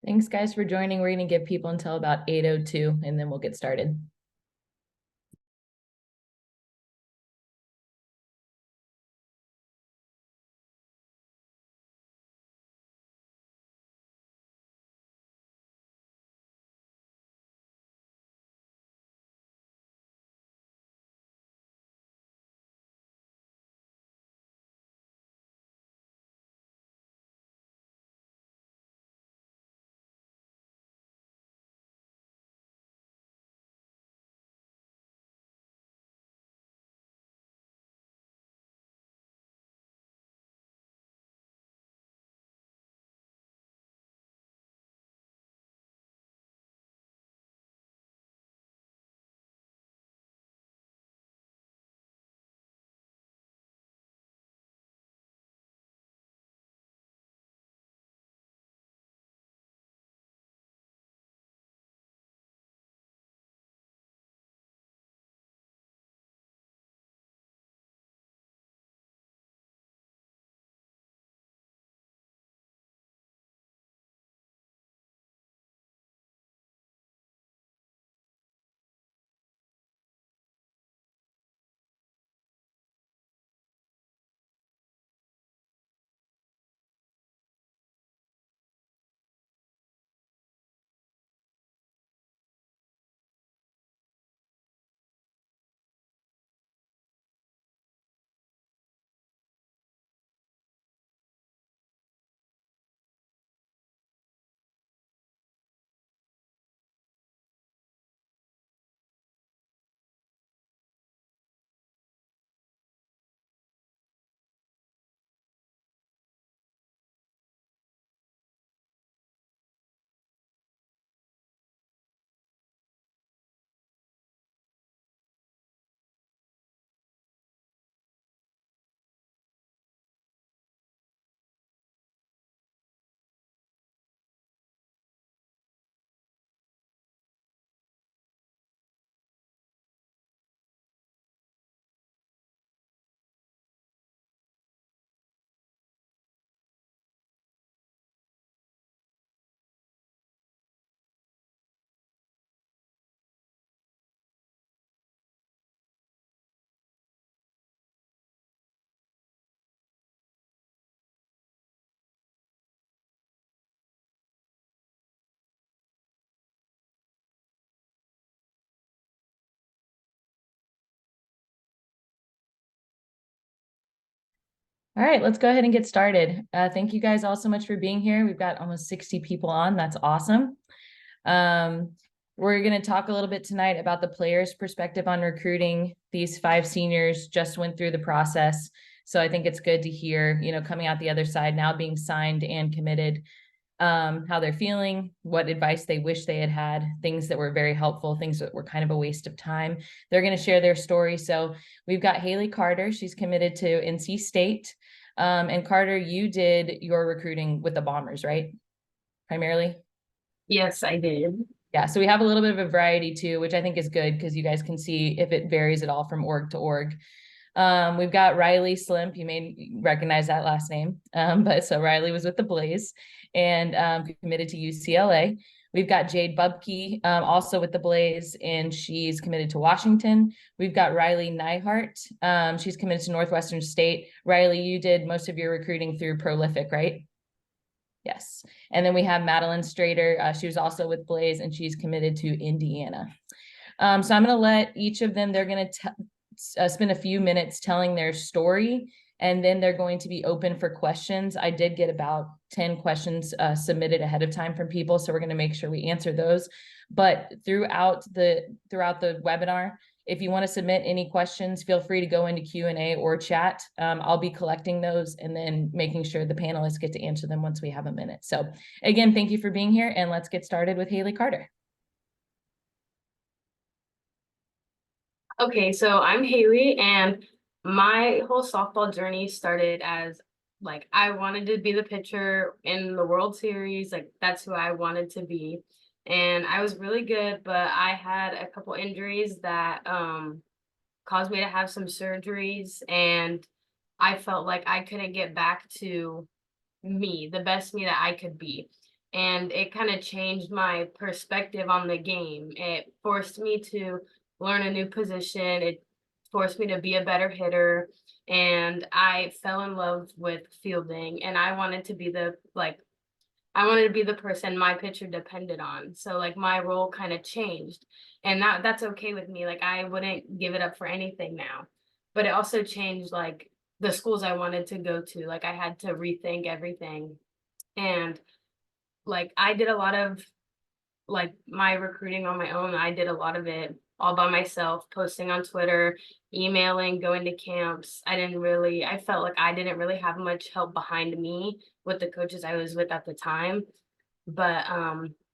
Thanks, guys, for joining. We're going to give people until about 8:02, and then we'll get started. All right, let's go ahead and get started. Thank you guys all so much for being here. We've got almost 60 people on. That's awesome. We're going to talk a little bit tonight about the players' perspective on recruiting. These 5 seniors just went through the process. So I think it's good to hear, coming out the other side now, being signed and committed, how they're feeling, what advice they wish they had had, things that were very helpful, things that were kind of a waste of time. They're going to share their story. So we've got Haley Carter. She's committed to NC State. And Carter, you did your recruiting with the Bombers, right? Primarily? Yes, I did. Yeah, so we have a little bit of a variety too, which I think is good because you guys can see if it varies at all from org to org. We've got Rylee Slimp. You may recognize that last name. But so Rylee was with the Blaze and committed to UCLA. We've got Jade Bubke, also with the Blaze, and she's committed to Washington. We've got Rylee Nihart. She's committed to Northwestern State. Rylee, you did most of your recruiting through Prolific, right? Yes. And then we have Madelyn Strader. She was also with Blaze, and she's committed to Indiana. So I'm going to let each of them, they're going to spend a few minutes telling their story, and then they're going to be open for questions. I did get about 10 questions submitted ahead of time from people, so we're going to make sure we answer those. But throughout the webinar, if you want to submit any questions, feel free to go into Q&A or chat. I'll be collecting those and then making sure the panelists get to answer them once we have a minute. So again, thank you for being here, and let's get started with Haley Carter. Okay, so I'm Haley, and my whole softball journey started as I wanted to be the pitcher in the World Series. That's who I wanted to be. And I was really good, but I had a couple injuries that caused me to have some surgeries, and I felt like I couldn't get back to me, the best me that I could be. and it kind of changed my perspective on the game. It forced me to learn a new position. It forced me to be a better hitter, and I fell in love with fielding, and I wanted to be the person my pitcher depended on. So like my role kind of changed, and that's okay with me. Like I wouldn't give it up for anything now. But it also changed like the schools I wanted to go to. Like I had to rethink everything. And like I did a lot of like my recruiting on my own. I did a lot of it all by myself, posting on Twitter, emailing, going to camps. I felt like I didn't really have much help behind me with the coaches I was with at the time. But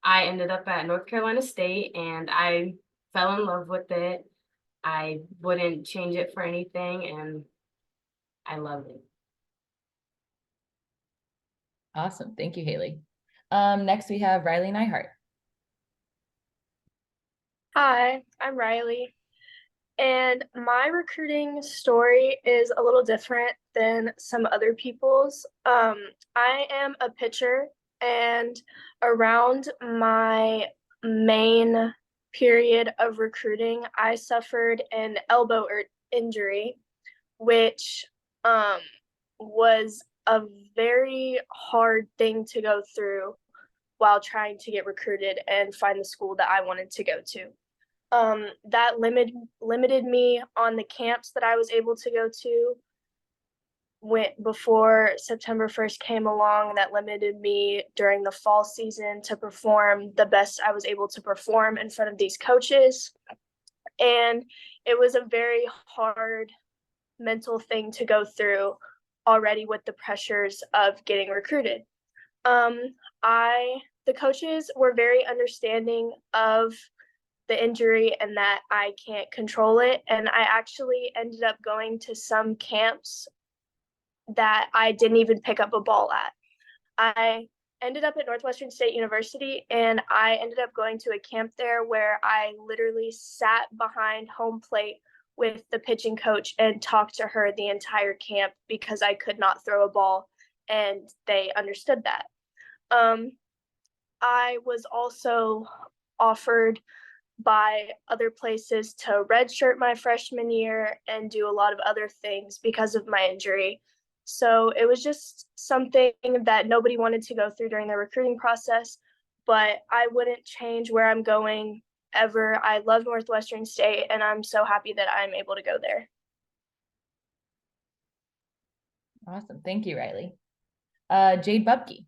I ended up at North Carolina State and I fell in love with it. I wouldn't change it for anything, and I love it. Awesome. Thank you, Haley. Next we have Rylee Nihart. Hi, I'm Rylee, and my recruiting story is a little different than some other people's. I am a pitcher, and around my main period of recruiting, I suffered an elbow injury, which was a very hard thing to go through while trying to get recruited and find the school that I wanted to go to. That limited me on the camps that I was able to go to before September 1st came along. That limited me during the fall season to perform the best I was able to perform in front of these coaches. And it was a very hard mental thing to go through already with the pressures of getting recruited. The coaches were very understanding of the injury and that I can't control it. And I actually ended up going to some camps that I didn't even pick up a ball at. I ended up at Northwestern State University, and I ended up going to a camp there where I literally sat behind home plate with the pitching coach and talked to her the entire camp because I could not throw a ball, and they understood that. I was also offered by other places to redshirt my freshman year and do a lot of other things because of my injury. So it was just something that nobody wanted to go through during the recruiting process, but I wouldn't change where I'm going ever. I love Northwestern State, and I'm so happy that I'm able to go there. Awesome. Thank you, Rylee. Jade Bubke.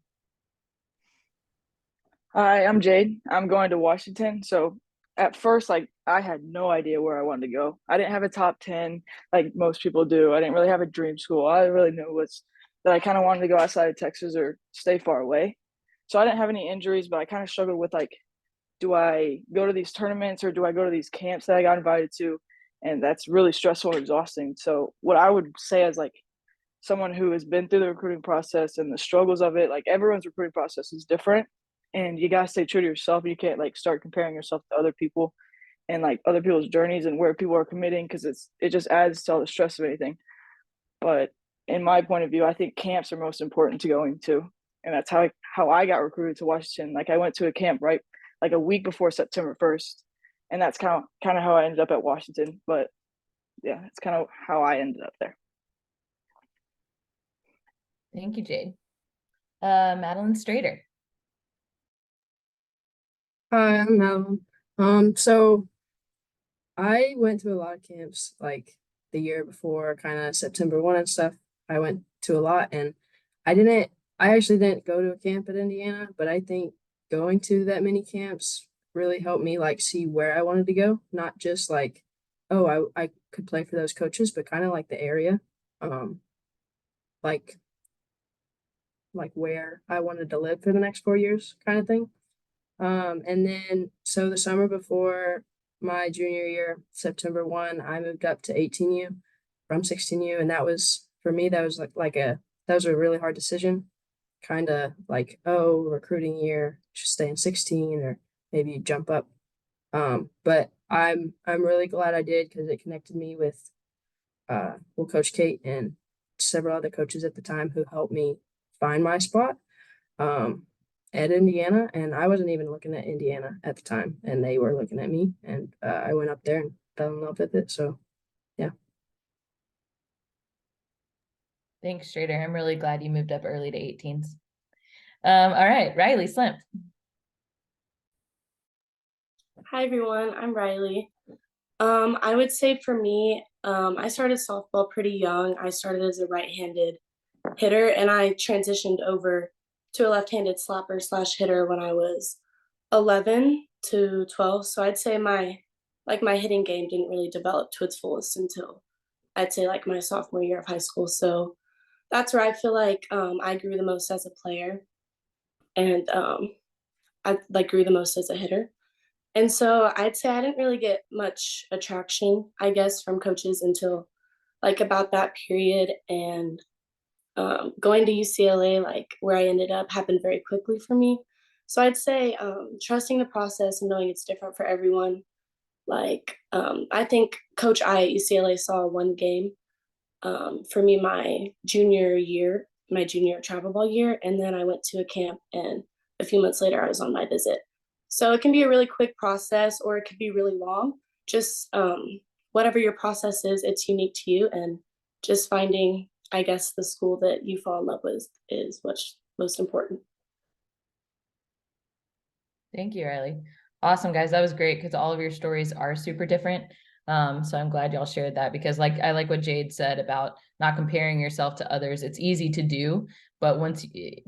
Hi, I'm Jade. I'm going to Washington. So at first, like I had no idea where I wanted to go. I didn't have a top 10 like most people do. I didn't really have a dream school. All I really knew was that I kind of wanted to go outside of Texas or stay far away. So I didn't have any injuries, but I kind of struggled with like, do I go to these tournaments or do I go to these camps that I got invited to? And that's really stressful and exhausting. So what I would say as like someone who has been through the recruiting process and the struggles of it, like everyone's recruiting process is different, and you gotta stay true to yourself. You can't like start comparing yourself to other people and like other people's journeys and where people are committing, because it just adds to all the stress of anything. But in my point of view, I think camps are most important to going to, and that's how I got recruited to Washington. Like I went to a camp right like a week before September 1st, and that's kind of how I ended up at Washington. But yeah, it's kind of how I ended up there. Thank you, Jade. Madelyn Strader. Hi, I'm Madelyn. So I went to a lot of camps like the year before, kind of September 1 and stuff. I went to a lot, and I actually didn't go to a camp at Indiana, but I think going to that many camps really helped me like see where I wanted to go, not just like, oh, I could play for those coaches, but kind of like the area, like where I wanted to live for the next 4 years kind of thing. And then so the summer before my junior year, September 1, I moved up to 18U from 16U, and that was for me, that was that was a really hard decision. Kind of like, oh, recruiting year, should stay in 16 or maybe jump up. But I'm really glad I did, because it connected me with Coach Kate and several other coaches at the time who helped me find my spot. at Indiana, and I wasn't even looking at Indiana at the time, and they were looking at me, and I went up there and fell in love with it. So yeah. Thanks, Strader. I'm really glad you moved up early to 18s. All right, Rylee, Slimp. Hi everyone, I'm Rylee. I would say for me, I started softball pretty young. I started as a right-handed hitter and I transitioned over to a left-handed slapper slash hitter when I was 11 to 12. So I'd say my hitting game didn't really develop to its fullest until I'd say like my sophomore year of high school. So that's where I feel like I grew the most as a player and I like grew the most as a hitter. And so I'd say I didn't really get much attraction, I guess, from coaches until like about that period. And going to UCLA, like where I ended up, happened very quickly for me. So I'd say trusting the process and knowing it's different for everyone. Like I think Coach I at UCLA saw one game for me my junior travel ball year, and then I went to a camp, and a few months later I was on my visit. So it can be a really quick process, or it could be really long. Just whatever your process is, it's unique to you, and just finding, I guess, the school that you fall in love with is what's most important. Thank you, Rylee. Awesome, guys. That was great because all of your stories are super different. So I'm glad y'all shared that because I like what Jade said about not comparing yourself to others. It's easy to do, but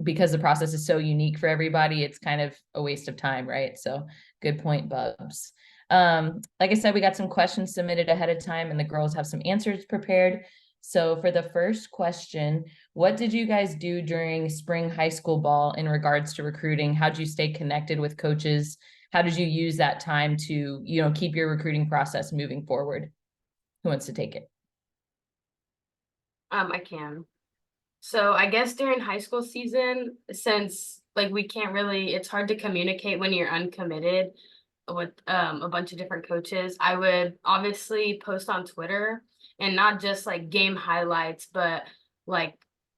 because the process is so unique for everybody, it's kind of a waste of time, right? So good point, Bubs. Like I said, we got some questions submitted ahead of time and the girls have some answers prepared. So for the first question, what did you guys do during spring high school ball in regards to recruiting? How did you stay connected with coaches? How did you use that time to, keep your recruiting process moving forward? Who wants to take it? I can. So I guess during high school season, since like we can't really, it's hard to communicate when you're uncommitted with a bunch of different coaches. I would obviously post on Twitter and not just like game highlights, but like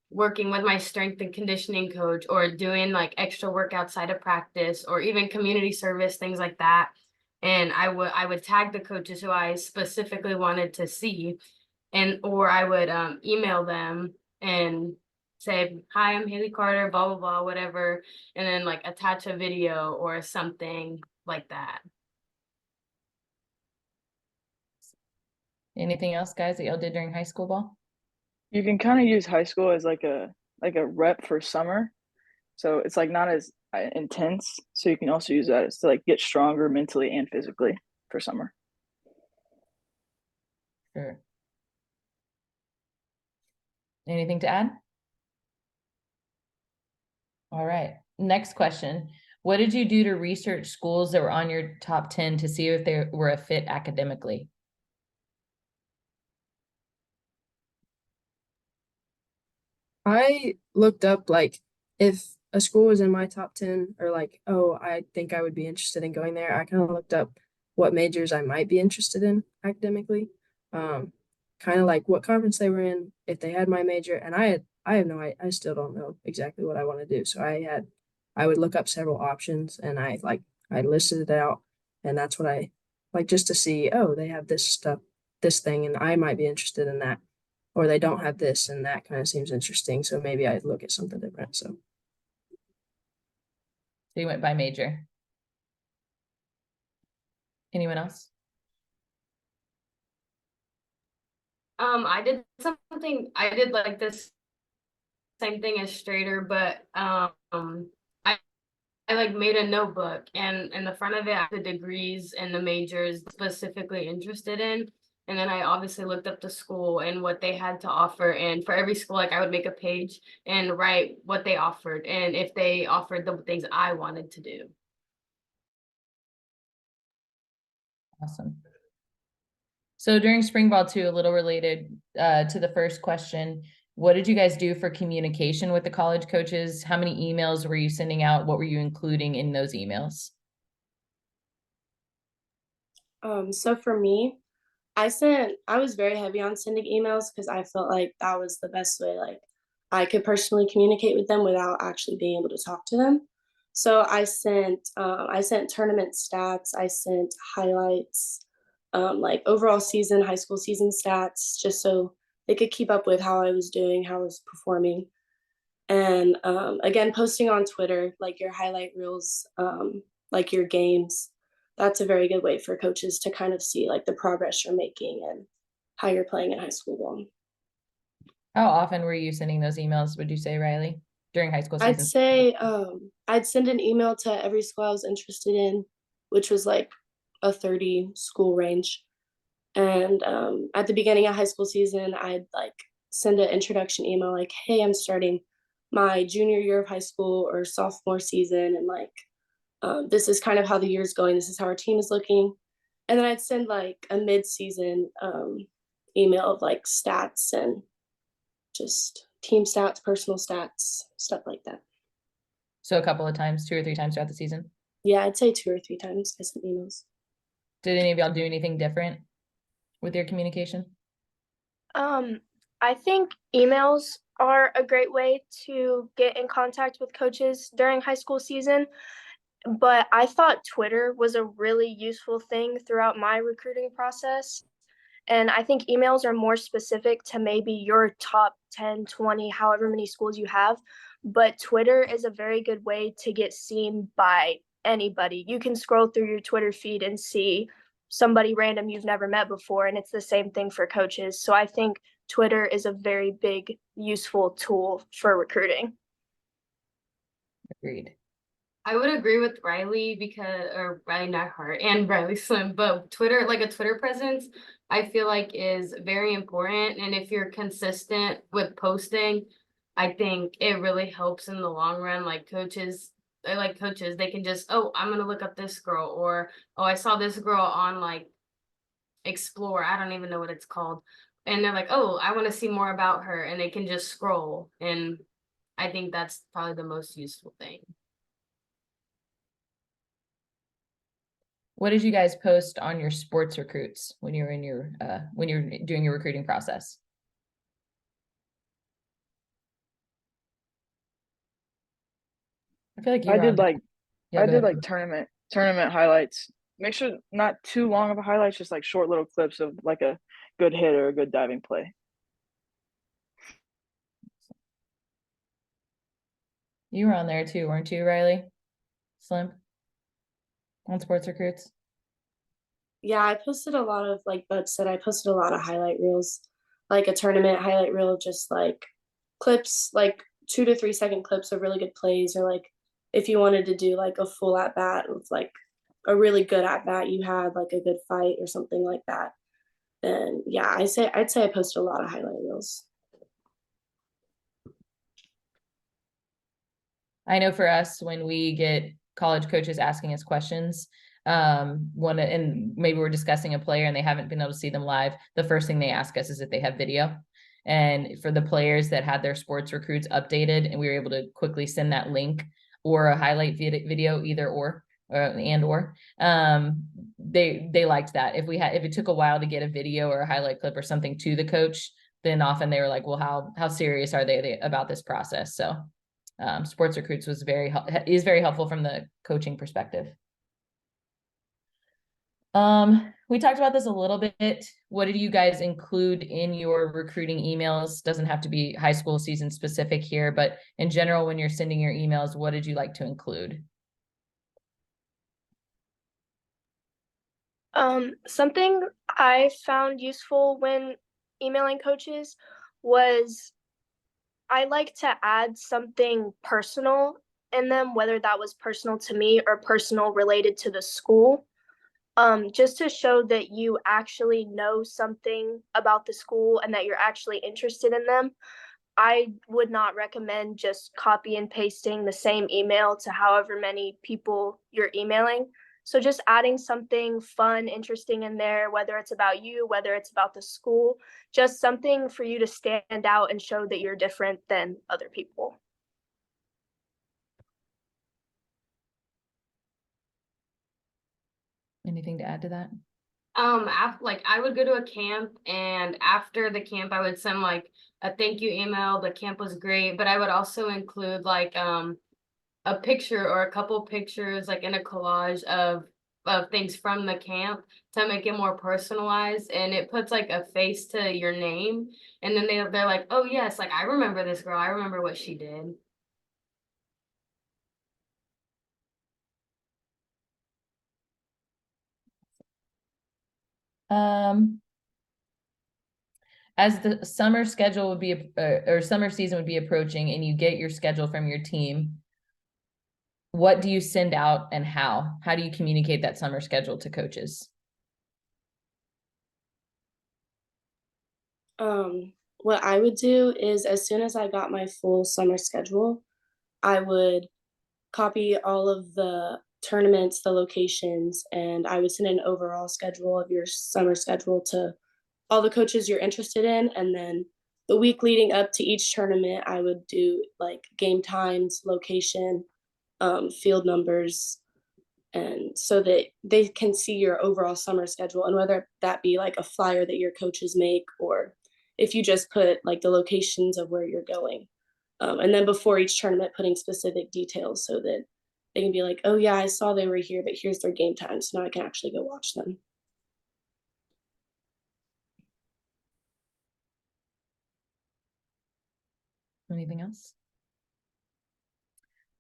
working with my strength and conditioning coach or doing like extra work outside of practice or even community service, things like that. And I would tag the coaches who I specifically wanted to see, and or I would email them and say, hi, I'm Haley Carter, blah blah blah, whatever, and then like attach a video or something like that. Anything else, guys, that y'all did during high school ball? You can kind of use high school as like a rep for summer, so it's like not as intense. So you can also use that as to like get stronger mentally and physically for summer. Sure. Anything to add? All right. Next question. What did you do to research schools that were on your top 10 to see if they were a fit academically? I looked up like if a school was in my top 10 or like, oh, I think I would be interested in going there. I kind of looked up what majors I might be interested in academically. Kind of like what conference they were in, if they had my major, and I still don't know exactly what I want to do. So I would look up several options and I listed it out, and that's what I like just to see, oh, they have this stuff, this thing, and I might be interested in that, or they don't have this and that kind of seems interesting. So maybe I'd look at something different. So you went by major. Anyone else? I did like this same thing as Strader, but I like made a notebook, and in the front of it I had the degrees and the majors specifically interested in. And then I obviously looked up the school and what they had to offer. And for every school, like I would make a page and write what they offered and if they offered the things I wanted to do. Awesome. So during spring ball too, a little related to the first question, what did you guys do for communication with the college coaches? How many emails were you sending out? What were you including in those emails? So for me, I was very heavy on sending emails because I felt like that was the best way, like I could personally communicate with them without actually being able to talk to them. So I sent tournament stats, I sent highlights, like overall season, high school season stats, just so they could keep up with how I was doing, how I was performing. And again, posting on Twitter, like your highlight reels, like your games, that's a very good way for coaches to kind of see like the progress you're making and how you're playing in high school ball. How often were you sending those emails, would you say, Rylee, during high school I'd season? say I'd send an email to every school I was interested in, which was like a 30 school range. And at the beginning of high school season, I'd like send an introduction email like, hey, I'm starting my junior year of high school or sophomore season. And like, this is kind of how the year's going. This is how our team is looking. And then I'd send like a mid-season email of like stats and just team stats, personal stats, stuff like that. So a couple of times, 2 or 3 times throughout the season? Yeah, I'd say 2 or 3 times I sent emails. Did any of y'all do anything different with your communication? I think emails are a great way to get in contact with coaches during high school season, but I thought Twitter was a really useful thing throughout my recruiting process. And I think emails are more specific to maybe your top 10, 20, however many schools you have. But Twitter is a very good way to get seen by anybody. You can scroll through your Twitter feed and see somebody random you've never met before. And it's the same thing for coaches. So I think Twitter is a very big, useful tool for recruiting. Agreed. I would agree with Rylee or Rylee Nihart and Rylee Slimp, but Twitter, like a Twitter presence, I feel like is very important. And if you're consistent with posting, I think it really helps in the long run. Like coaches, they can just, oh, I'm gonna look up this girl, or oh, I saw this girl on like Explore. I don't even know what it's called. And they're like, oh, I want to see more about her, and they can just scroll. And I think that's probably the most useful thing. What did you guys post on your sports recruits when you're in your when you're doing your recruiting process? I feel like you I were on did that. like Yeah, I go did ahead. like tournament highlights. Make sure not too long of a highlights, just like short little clips of like a good hit or a good diving play. You were on there too, weren't you, Rylee? Slimp? On sports recruits? Yeah, I posted a lot of, like Bud said, I posted a lot of highlight reels, like a tournament highlight reel, just like clips, like 2 to 3 second clips of really good plays, or like if you wanted to do like a full at bat with like a really good at bat you had, like a good fight or something like that. Then yeah, I'd say I posted a lot of highlight reels. I know for us, when we get college coaches asking us questions, and maybe we're discussing a player and they haven't been able to see them live, the first thing they ask us is if they have video. And for the players that had their sports recruits updated, and we were able to quickly send that link or a highlight video, either or they liked that. If it took a while to get a video or a highlight clip or something to the coach, then often they were like, well, how serious are they about this process? So sports recruits is very helpful from the coaching perspective. We talked about this a little bit. What did you guys include in your recruiting emails? Doesn't have to be high school season specific here, but in general, when you're sending your emails, what did you like to include? Something I found useful when emailing coaches was I like to add something personal in them, whether that was personal to me or personal related to the school, just to show that you actually know something about the school and that you're actually interested in them. I would not recommend just copy and pasting the same email to however many people you're emailing. So just adding something fun, interesting in there, whether it's about you, whether it's about the school, just something for you to stand out and show that you're different than other people. Anything to add to that? Like I would go to a camp, and after the camp I would send like a thank you email. The camp was great, but I would also include like a picture or a couple pictures like in a collage of things from the camp to make it more personalized, and it puts like a face to your name, and then they're like, oh yes, like I remember this girl, I remember what she did. As the summer schedule would be or summer season would be approaching and you get your schedule from your team, what do you send out and how do you communicate that summer schedule to coaches? What I would do is as soon as I got my full summer schedule, I would copy all of the tournaments, the locations, and I would send an overall schedule of your summer schedule to all the coaches you're interested in. And then the week leading up to each tournament, I would do like game times, location, field numbers, and so that they can see your overall summer schedule, and whether that be like a flyer that your coaches make or if you just put like the locations of where you're going. And then before each tournament, putting specific details so that they can be like, oh yeah, I saw they were here, but here's their game time. So now I can actually go watch them. Anything else?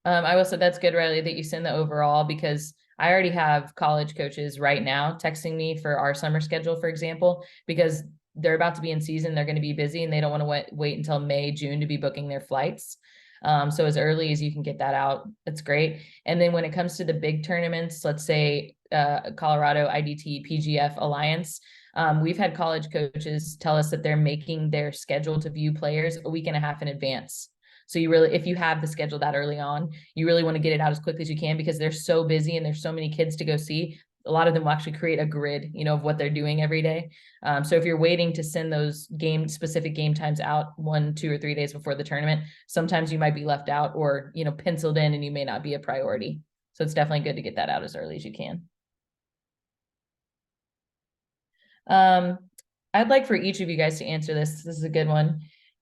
I will say that's good, Rylee, that you send the overall, because I already have college coaches right now texting me for our summer schedule, for example, because they're about to be in season, they're going to be busy and they don't want to wait until May, June to be booking their flights. So as early as you can get that out, that's great. And then when it comes to the big tournaments, let's say Colorado IDT PGF Alliance, we've had college coaches tell us that they're making their schedule to view players a week and a half in advance. So you really, if you have the schedule that early on, you really want to get it out as quickly as you can, because they're so busy and there's so many kids to go see. A lot of them will actually create a grid, of what they're doing every day. So if you're waiting to send those specific game times out 1, 2, or 3 days before the tournament, sometimes you might be left out or, penciled in and you may not be a priority. So it's definitely good to get that out as early as you can. I'd like for each of you guys to answer this. This is a good one.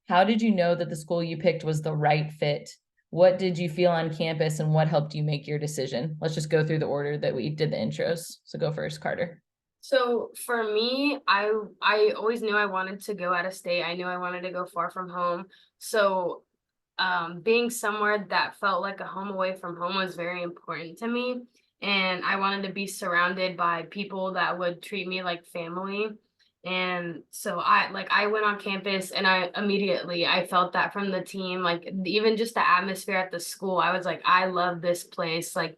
How did you know that the school you picked was the right fit? What did you feel on campus and what helped you make your decision? Let's just go through the order that we did the intros. So go first, Carter. So for me, I always knew I wanted to go out of state. I knew I wanted to go far from home. So being somewhere that felt like a home away from home was very important to me. And I wanted to be surrounded by people that would treat me like family. And so I went on campus and I felt that from the team, like even just the atmosphere at the school. I was like, I love this place. Like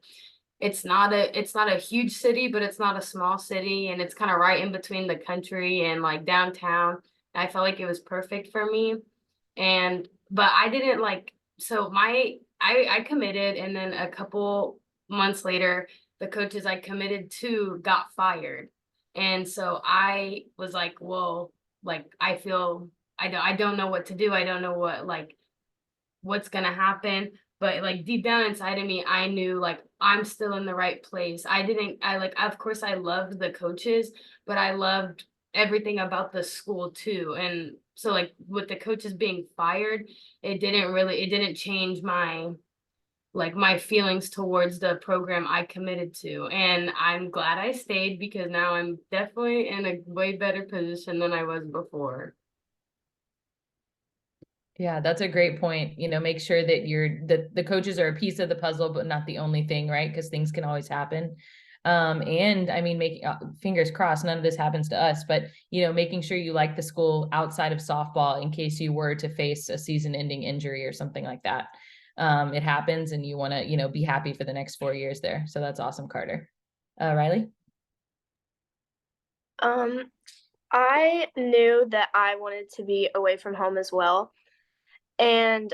it's not a huge city, but it's not a small city, and it's kind of right in between the country and like downtown. I felt like it was perfect for me. But I didn't so I committed, and then a couple months later, the coaches I committed to got fired. And so I was like, whoa, like I feel I don't know what to do. I don't know what's gonna happen. But like deep down inside of me, I knew like I'm still in the right place. Of course I loved the coaches, but I loved everything about the school too. And so like with the coaches being fired, it didn't change my feelings towards the program I committed to. And I'm glad I stayed, because now I'm definitely in a way better position than I was before. Yeah, that's a great point. Make sure that the coaches are a piece of the puzzle, but not the only thing, right? Because things can always happen. And I mean, making fingers crossed, none of this happens to us, but making sure you like the school outside of softball in case you were to face a season-ending injury or something like that. It happens, and you want to, be happy for the next 4 years there. So that's awesome, Carter. Rylee? I knew that I wanted to be away from home as well. And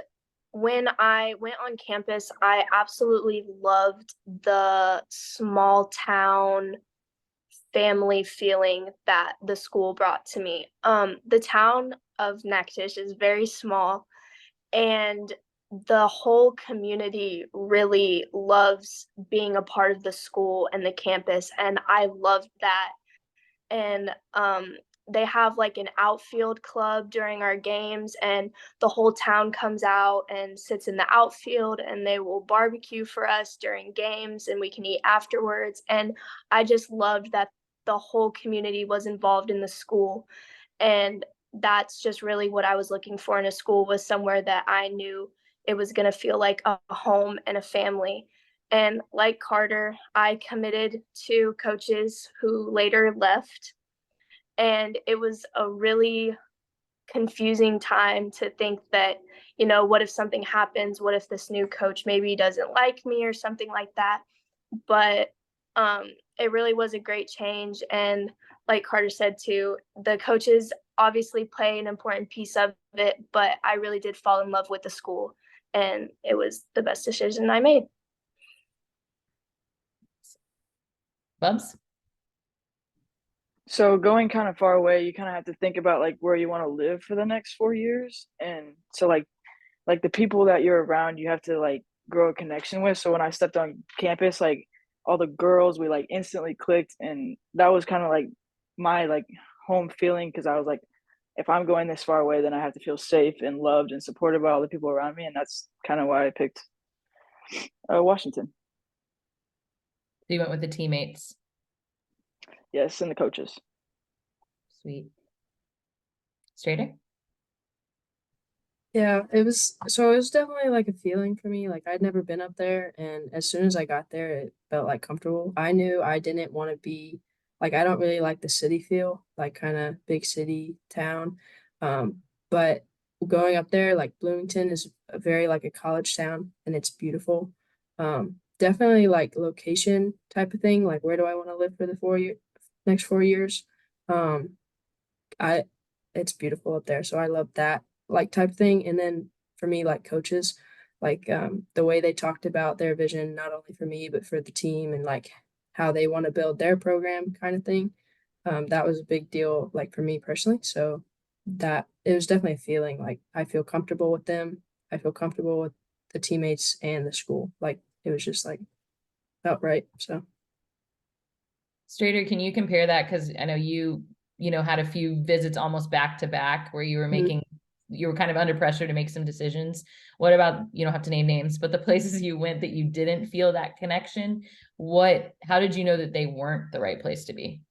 when I went on campus, I absolutely loved the small town family feeling that the school brought to me. The town of Natchitoches is very small, and the whole community really loves being a part of the school and the campus, and I loved that. And they have like an outfield club during our games, and the whole town comes out and sits in the outfield, and they will barbecue for us during games and we can eat afterwards. And I just loved that the whole community was involved in the school. And that's just really what I was looking for in a school, was somewhere that I knew it was going to feel like a home and a family. And like Carter, I committed to coaches who later left, and it was a really confusing time to think that, what if something happens? What if this new coach maybe doesn't like me or something like that? But it really was a great change. And like Carter said too, the coaches obviously play an important piece of it, but I really did fall in love with the school, and it was the best decision I made. Bubs? So going kind of far away, you kind of have to think about like where you want to live for the next 4 years. And so like the people that you're around, you have to like grow a connection with. So when I stepped on campus, like all the girls, we like instantly clicked, and that was kind of like my like home feeling, because I was like, if I'm going this far away, then I have to feel safe and loved and supported by all the people around me, and that's kind of why I picked Washington. So you went with the teammates. Yes, and the coaches. Sweet. Strader? Yeah, it was definitely like a feeling for me. Like I'd never been up there, and as soon as I got there, it felt like comfortable. I knew I didn't want to be like, I don't really like the city feel, like kind of big city town. But going up there, like Bloomington is a very like a college town, and it's beautiful. Definitely like location type of thing. Like where do I want to live for the next 4 years? Um, I it's beautiful up there, so I love that like type of thing. And then for me, like coaches, like the way they talked about their vision, not only for me but for the team, and like how they want to build their program kind of thing. That was a big deal like for me personally. So that it was definitely a feeling like I feel comfortable with them. I feel comfortable with the teammates and the school. Like it was just like felt right. So Strader, can you compare that? Because I know you had a few visits almost back to back where you were you were kind of under pressure to make some decisions. What about, you don't have to name names, but the places you went that you didn't feel that connection, how did you know that they weren't the right place to be?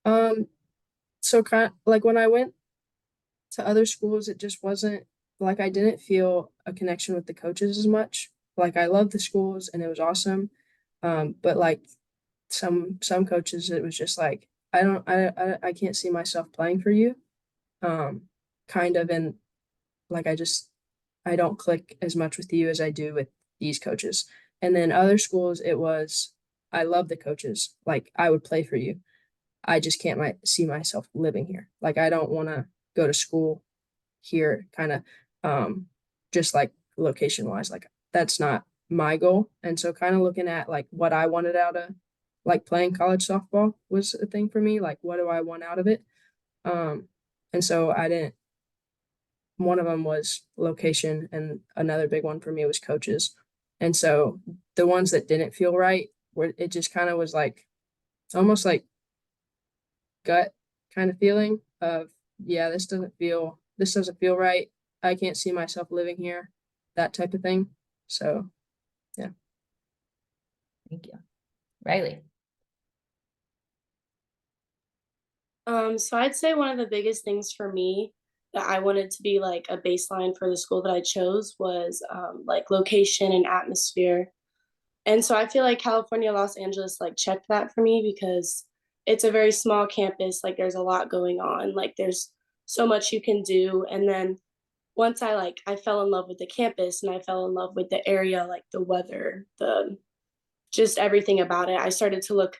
So kind of like when I went to other schools, it just wasn't like I didn't feel a connection with the coaches as much. Like I loved the schools and it was awesome. But like some coaches, it was just like I can't see myself playing for you. Kind of, and like I don't click as much with you as I do with these coaches. And then other schools, it was I love the coaches. Like I would play for you. I just can't see myself living here. Like I don't want to go to school here, kind of just like location wise. Like that's not my goal. And so kind of looking at like what I wanted out of like playing college softball was a thing for me. Like what do I want out of it? And so I didn't one of them was location, and another big one for me was coaches. And so the ones that didn't feel right, where it just kind of was like almost like gut kind of feeling of, yeah, this doesn't feel right. I can't see myself living here, that type of thing. So yeah. Thank you. Rylee? So I'd say one of the biggest things for me that I wanted to be like a baseline for the school that I chose was like location and atmosphere. And so I feel like California, Los Angeles like checked that for me because it's a very small campus. Like there's a lot going on. Like there's so much you can do. And then once I fell in love with the campus and I fell in love with the area, like the weather, the just everything about it, I started to look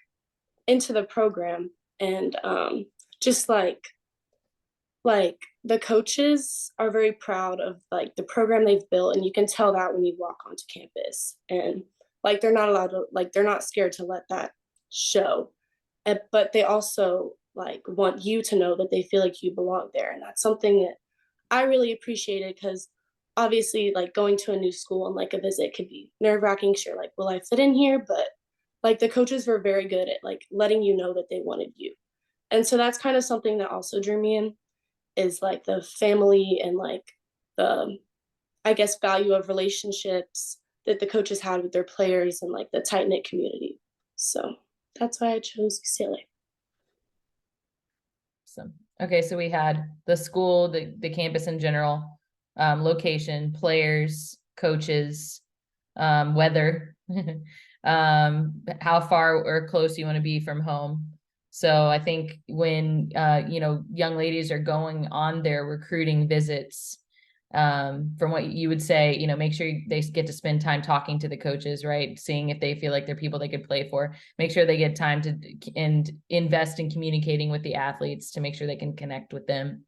into the program and just like the coaches are very proud of like the program they've built, and you can tell that when you walk onto campus, and like they're not allowed to, like they're not scared to let that show, but they also like want you to know that they feel like you belong there. And that's something that I really appreciated, because obviously like going to a new school and like a visit could be nerve-wracking. Sure, like will I fit in here? But like the coaches were very good at like letting you know that they wanted you. And so that's kind of something that also drew me in, is like the family and like the, I guess, value of relationships that the coaches had with their players and like the tight knit community. So that's why I chose UCLA. So, okay, so we had the school, the campus in general, location, players, coaches, weather, how far or close you want to be from home. So I think when you know, young ladies are going on their recruiting visits, from what you would say, you know, make sure they get to spend time talking to the coaches, right? Seeing if they feel like they're people they could play for. Make sure they get time to and invest in communicating with the athletes to make sure they can connect with them.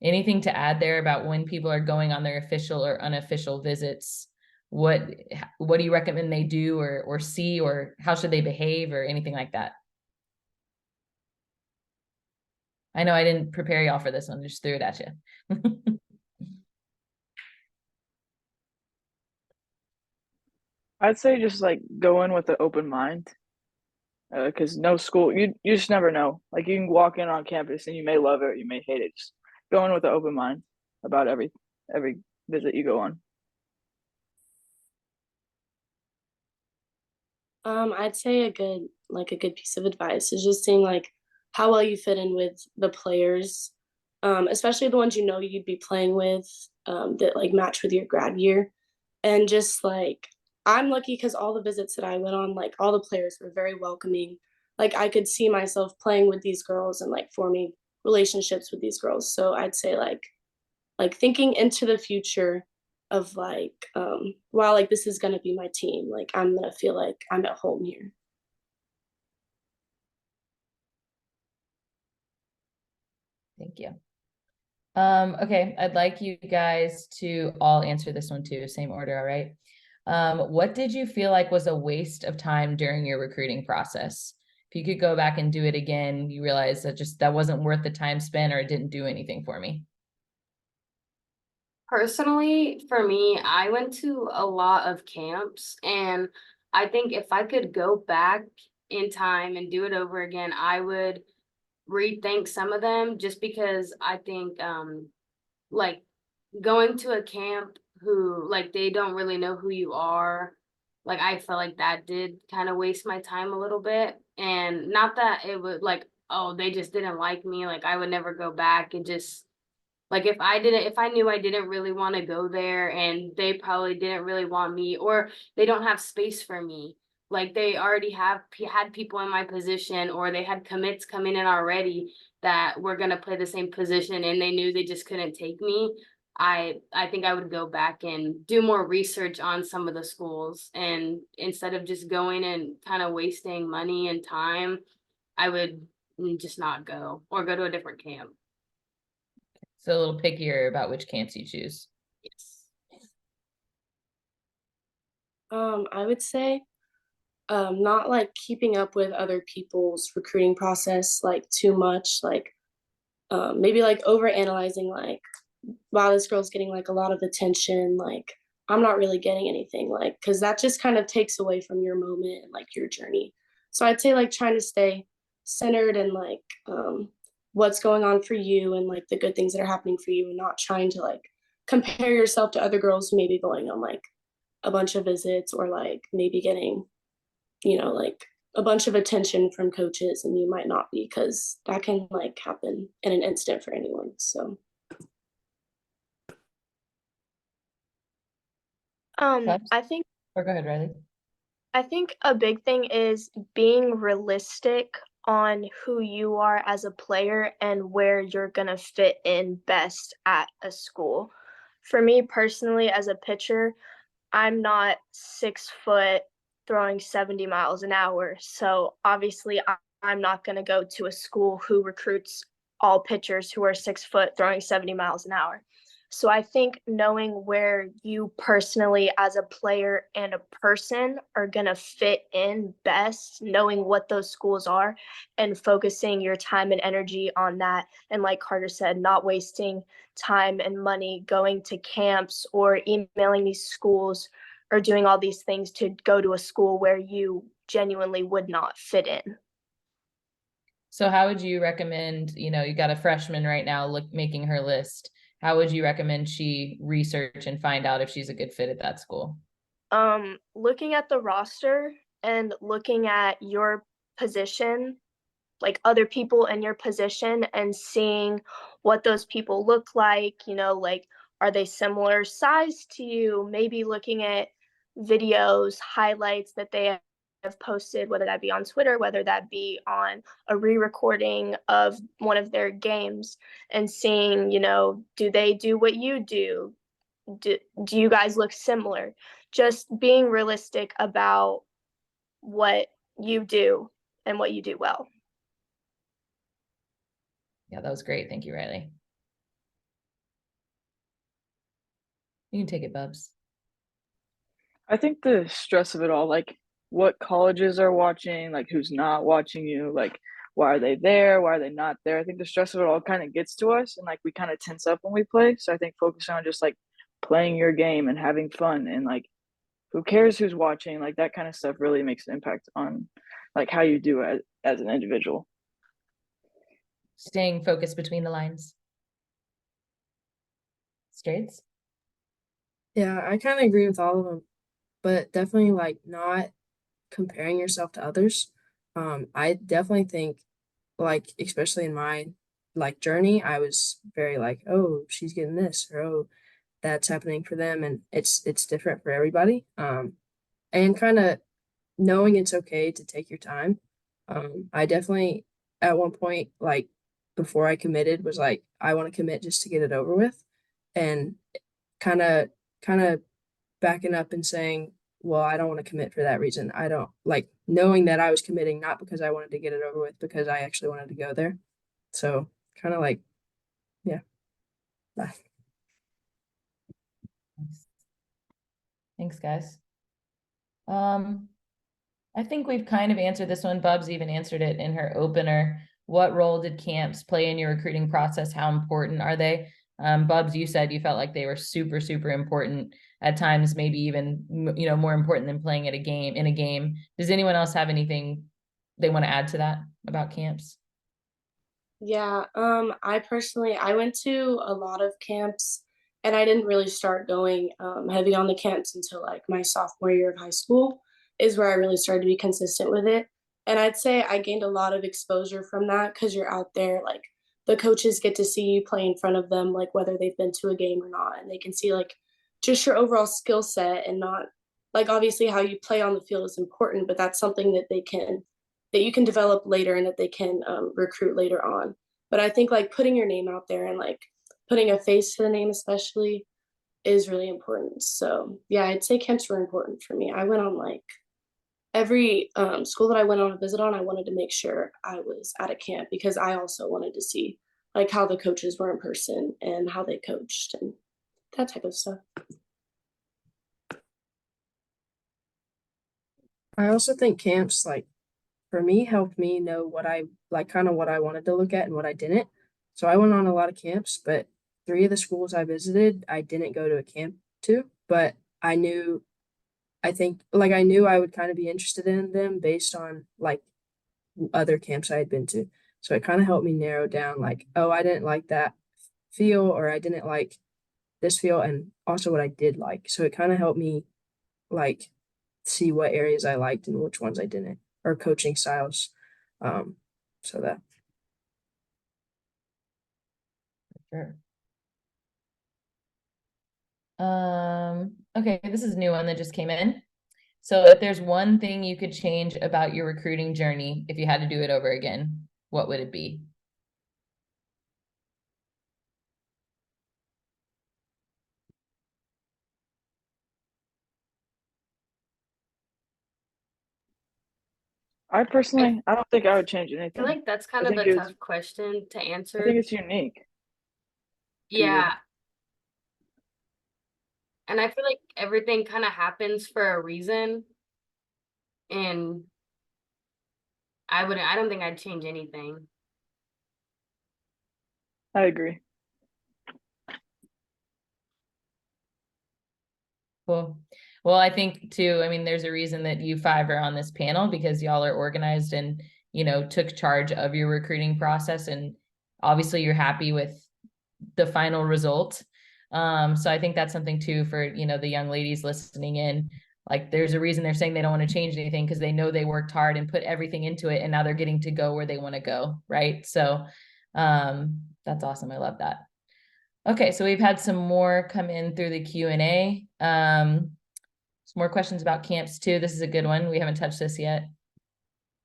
Anything to add there about when people are going on their official or unofficial visits? What do you recommend they do or see, or how should they behave, or anything like that? I know I didn't prepare y'all for this one, just threw it at you. I'd say just like go in with an open mind, because no school, you just never know. Like you can walk in on campus and you may love it, or you may hate it. Just go in with an open mind about every visit you go on. I'd say a good piece of advice is just seeing like how well you fit in with the players, especially the ones you know you'd be playing with, that like match with your grad year. And just like I'm lucky because all the visits that I went on, like all the players were very welcoming. Like I could see myself playing with these girls and like forming relationships with these girls. So I'd say like thinking into the future of like, wow, like this is gonna be my team, like I'm gonna feel like I'm at home here. Thank you. Okay, I'd like you guys to all answer this one too, same order, all right? What did you feel like was a waste of time during your recruiting process? If you could go back and do it again, you realize that wasn't worth the time spent, or it didn't do anything for me. Personally, for me, I went to a lot of camps, and I think if I could go back in time and do it over again, I would rethink some of them, just because I think like going to a camp who like they don't really know who you are, like I felt like that did kind of waste my time a little bit. And not that it would like, oh, they just didn't like me, like I would never go back. And just like if I knew I didn't really want to go there and they probably didn't really want me, or they don't have space for me, like they already had people in my position, or they had commits coming in already that were going to play the same position and they knew they just couldn't take me. I think I would go back and do more research on some of the schools, and instead of just going and kind of wasting money and time, I would just not go, or go to a different camp. So a little pickier about which camps you choose. Yes. I would say not like keeping up with other people's recruiting process like too much, like maybe like over analyzing, like wow, this girl's getting like a lot of attention, like I'm not really getting anything, like because that just kind of takes away from your moment and like your journey. So I'd say like trying to stay centered and like what's going on for you and like the good things that are happening for you, and not trying to like compare yourself to other girls who may be going on like a bunch of visits, or like maybe getting, you know, like a bunch of attention from coaches and you might not be, because that can like happen in an instant for anyone. So I think Or go ahead, Rylee. I think a big thing is being realistic on who you are as a player and where you're going to fit in best at a school. For me personally, as a pitcher, I'm not 6 foot throwing 70 miles an hour. So obviously, I'm not going to go to a school who recruits all pitchers who are 6 foot throwing 70 miles an hour. So I think knowing where you personally as a player and a person are going to fit in best, knowing what those schools are and focusing your time and energy on that. And like Carter said, not wasting time and money going to camps or emailing these schools or doing all these things to go to a school where you genuinely would not fit in. So how would you recommend, you know, you got a freshman right now making her list. How would you recommend she research and find out if she's a good fit at that school? Looking at the roster and looking at your position, like other people in your position, and seeing what those people look like, you know, like are they similar size to you? Maybe looking at videos, highlights that they have posted, whether that be on Twitter, whether that be on a re-recording of one of their games, and seeing, you know, do they do what you do? Do you guys look similar? Just being realistic about what you do and what you do well. Yeah, that was great. Thank you, Rylee. You can take it, Bubs. I think the stress of it all, like what colleges are watching, like who's not watching you, like why are they there, why are they not there? I think the stress of it all kind of gets to us, and like we kind of tense up when we play. So I think focusing on just like playing your game and having fun, and like who cares who's watching, like that kind of stuff really makes an impact on like how you do as an individual. Staying focused between the lines. Straights? Yeah, I kind of agree with all of them, but definitely like not comparing yourself to others. I definitely think like especially in my like journey, I was very like, oh, she's getting this, or oh, that's happening for them, and it's different for everybody. And kind of knowing it's okay to take your time. I definitely at one point, like before I committed, was like, I want to commit just to get it over with, and kind of kind of backing up and saying, well, I don't want to commit for that reason. I don't like knowing that I was committing not because I wanted to get it over with, because I actually wanted to go there. So kind of like, yeah. Bye. Thanks, guys. I think we've kind of answered this one. Bubs even answered it in her opener. What role did camps play in your recruiting process? How important are they? Bubs, you said you felt like they were super, super important at times, maybe even, you know, more important than playing at a game in a game. Does anyone else have anything they want to add to that about camps? Yeah, I went to a lot of camps, and I didn't really start going heavy on the camps until like my sophomore year of high school is where I really started to be consistent with it. And I'd say I gained a lot of exposure from that because you're out there, like the coaches get to see you play in front of them, like whether they've been to a game or not, and they can see like just your overall skill set, and not like obviously how you play on the field is important, but that's something that that you can develop later and that they can recruit later on. But I think like putting your name out there and like putting a face to the name especially is really important. So yeah, I'd say camps were important for me. I went on like every school that I went on a visit on, I wanted to make sure I was at a camp because I also wanted to see like how the coaches were in person and how they coached and that type of stuff. I also think camps like for me helped me know what I like, kind of what I wanted to look at and what I didn't. So I went on a lot of camps, but three of the schools I visited, I didn't go to a camp to, but I knew, I think like I knew I would kind of be interested in them based on like other camps I had been to. So it kind of helped me narrow down like, oh, I didn't like that feel, or I didn't like this feel, and also what I did like. So it kind of helped me like see what areas I liked and which ones I didn't, or coaching styles. Um, so that. Sure. Okay, this is a new one that just came in. So if there's one thing you could change about your recruiting journey, if you had to do it over again, what would it be? I personally, I don't think I would change I feel anything. like that's kind I of think a it's, tough question to I answer. think it's unique to you. Yeah. And I feel like everything kind of happens for a reason. And I don't think I'd change anything. I agree. Cool. Well, I think too, I mean, there's a reason that you five are on this panel because y'all are organized and took charge of your recruiting process, and obviously you're happy with the final result. So I think that's something too for, the young ladies listening in. Like, there's a reason they're saying they don't want to change anything, because they know they worked hard and put everything into it, and now they're getting to go where they want to go, right? So that's awesome. I love that. Okay, so we've had some more come in through the Q&A. Some more questions about camps too. This is a good one. We haven't touched this yet.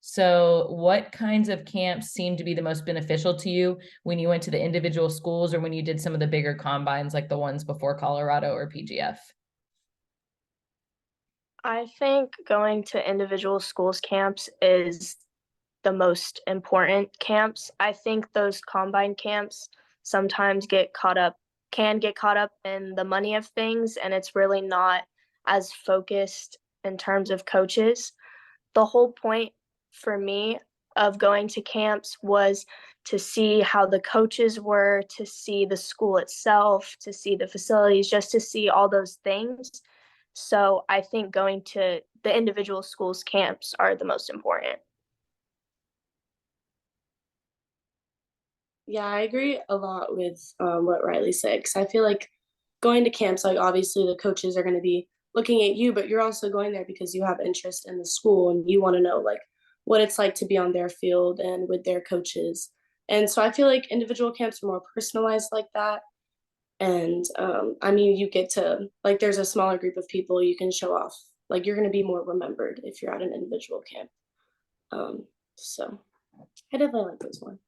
So what kinds of camps seem to be the most beneficial to you when you went to the individual schools, or when you did some of the bigger combines, like the ones before Colorado or PGF? I think going to individual schools camps is the most important camps. I think those combine camps sometimes can get caught up in the money of things, and it's really not as focused in terms of coaches. The whole point for me of going to camps was to see how the coaches were, to see the school itself, to see the facilities, just to see all those things. So I think going to the individual schools camps are the most important. Yeah, I agree a lot with what Rylee said, because I feel like going to camps, like obviously the coaches are going to be looking at you, but you're also going there because you have interest in the school and you want to know like what it's like to be on their field and with their coaches. And so I feel like individual camps are more personalized like that. And I mean, you get to, like, there's a smaller group of people you can show off. Like, you're going to be more remembered if you're at an individual camp. So I definitely like this one.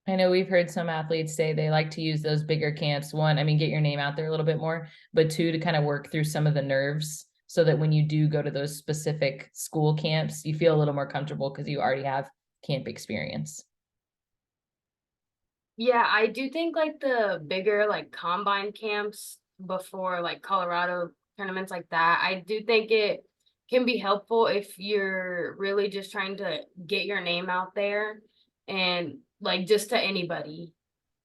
I know we've heard some athletes say they like to use those bigger camps. One, I mean, get your name out there a little bit more, but two, to kind of work through some of the nerves, so that when you do go to those specific school camps, you feel a little more comfortable because you already have camp experience. Yeah, I do think like the bigger like combine camps before like Colorado tournaments like that, I do think it can be helpful if you're really just trying to get your name out there, and like just to anybody.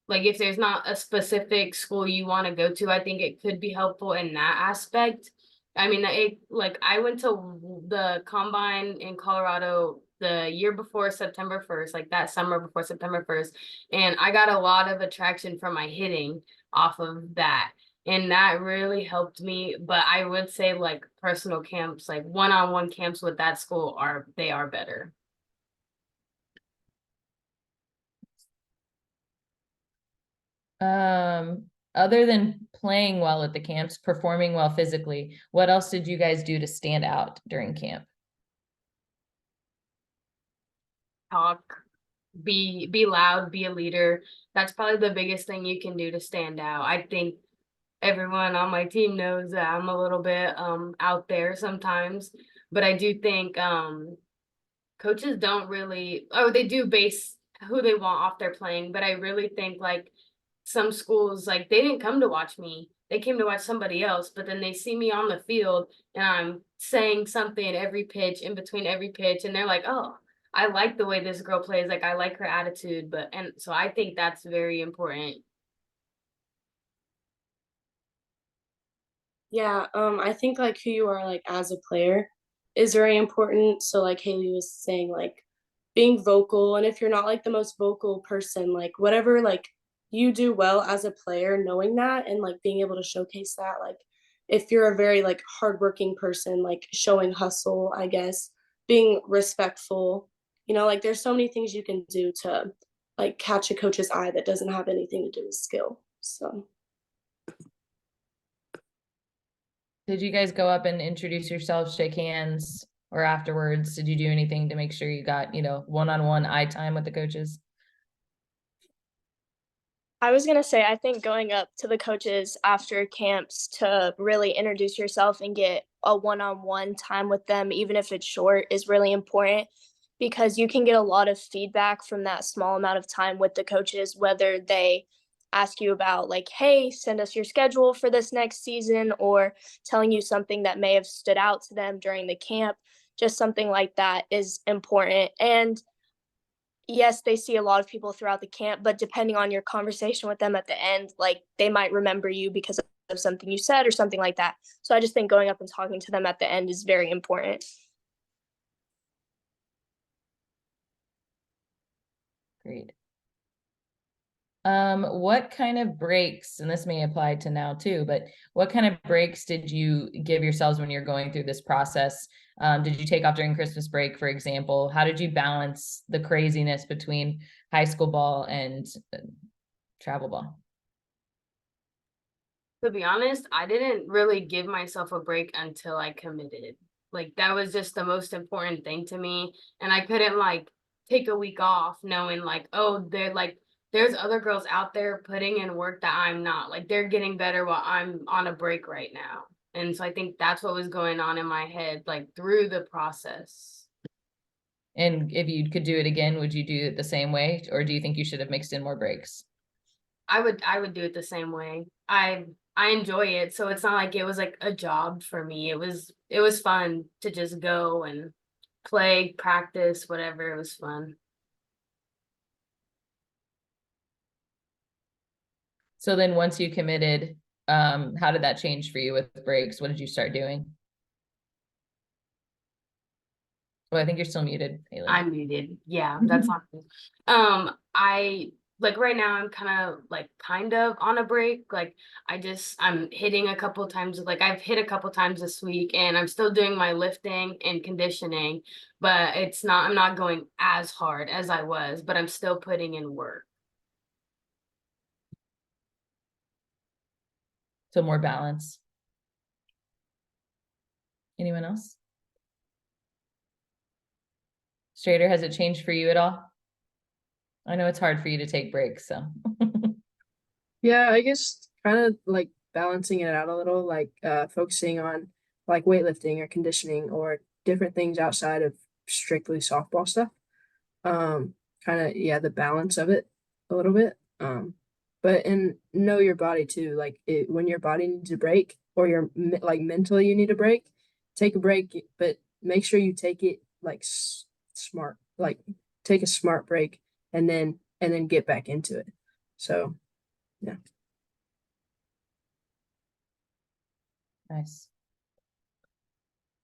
Like if there's not a specific school you want to go to, I think it could be helpful in that aspect. I mean, I went to the combine in Colorado the year before September 1st, like that summer before September 1st, and I got a lot of attraction from my hitting off of that. And that really helped me. But I would say like personal camps, like one-on-one camps with that school are better. Other than playing well at the camps, performing well physically, what else did you guys do to stand out during camp? Talk, be loud, be a leader. That's probably the biggest thing you can do to stand out. I think everyone on my team knows that I'm a little bit out there sometimes, but I do think coaches don't really, they do base who they want off their playing, but I really think like some schools, like they didn't come to watch me, they came to watch somebody else, but then they see me on the field and I'm saying something at every pitch, in between every pitch, and they're like, oh, I like the way this girl plays, like I like her attitude. And so I think that's very important. Yeah, I think like who you are like as a player is very important. So like Haley was saying, like being vocal, and if you're not like the most vocal person, like whatever like you do well as a player, knowing that and like being able to showcase that. Like if you're a very like hardworking person, like showing hustle, I guess, being respectful, like there's so many things you can do to like catch a coach's eye that doesn't have anything to do with skill. So Did you guys go up and introduce yourselves, shake hands, or afterwards, did you do anything to make sure you got, one-on-one eye time with the coaches? I was going to say, I think going up to the coaches after camps to really introduce yourself and get a one-on-one time with them, even if it's short, is really important, because you can get a lot of feedback from that small amount of time with the coaches, whether they ask you about like, hey, send us your schedule for this next season, or telling you something that may have stood out to them during the camp. Just something like that is important. And yes, they see a lot of people throughout the camp, but depending on your conversation with them at the end, like they might remember you because of of something you said or something like that. So I just think going up and talking to them at the end is very important. Great. What kind of breaks, and this may apply to now too, but what kind of breaks did you give yourselves when you're going through this process? Did you take off during Christmas break, for example? How did you balance the craziness between high school ball and travel ball? To be honest, I didn't really give myself a break until I committed. Like that was just the most important thing to me. And I couldn't like take a week off knowing like, oh, there's other girls out there putting in work that I'm not. Like they're getting better while I'm on a break right now. And so I think that's what was going on in my head, like through the process. And if you could do it again, would you do it the same way? Or do you think you should have mixed in more breaks? I would do it the same way. I enjoy it, so it's not like it was like a job for me. It was fun to just go and play, practice, whatever. It was fun. So then once you committed, how did that change for you with breaks? What did you start doing? Well, I think you're still muted, Madelyn. I'm muted. Yeah, that's not good. I like right now I'm kind of on a break. Like I'm hitting a couple times, like I've hit a couple times this week and I'm still doing my lifting and conditioning, but I'm not going as hard as I was, but I'm still putting in work. So more balance. Anyone else? Strader, has it changed for you at all? I know it's hard for you to take breaks, so. Yeah, I guess kind of like balancing it out a little, like focusing on like weightlifting or conditioning or different things outside of strictly softball stuff. Kind of, yeah, the balance of it a little bit. But and know your body too. Like when your body needs a break or you're like mentally you need a break, take a break, but make sure you take it like smart, like take a smart break and then get back into it. So yeah. Nice.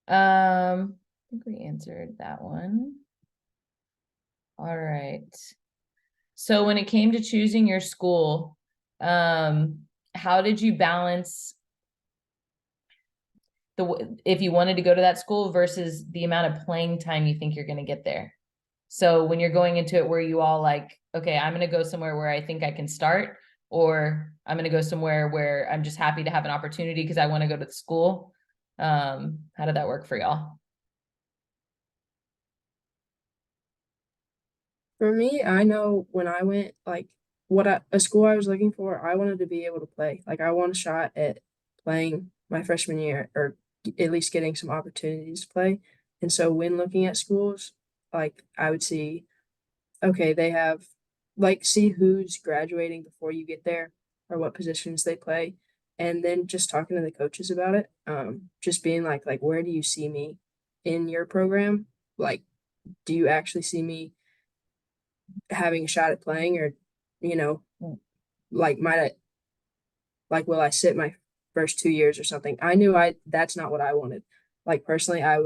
I think we answered that one. All right. So when it came to choosing your school, how did you balance if you wanted to go to that school versus the amount of playing time you think you're going to get there? So when you're going into it, were you all like, okay, I'm going to go somewhere where I think I can start, or I'm going to go somewhere where I'm just happy to have an opportunity because I want to go to the school? How did that work for y'all? For me, I know when I went, like a school I was looking for, I wanted to be able to play. Like I want a shot at playing my freshman year or at least getting some opportunities to play. And so when looking at schools, like I would see, okay, they have like see who's graduating before you get there or what positions they play. And then just talking to the coaches about it, just being like where do you see me in your program? Like, do you actually see me having a shot at playing, or you know like will I sit my first 2 years or something? I knew that's not what I wanted. Like personally, I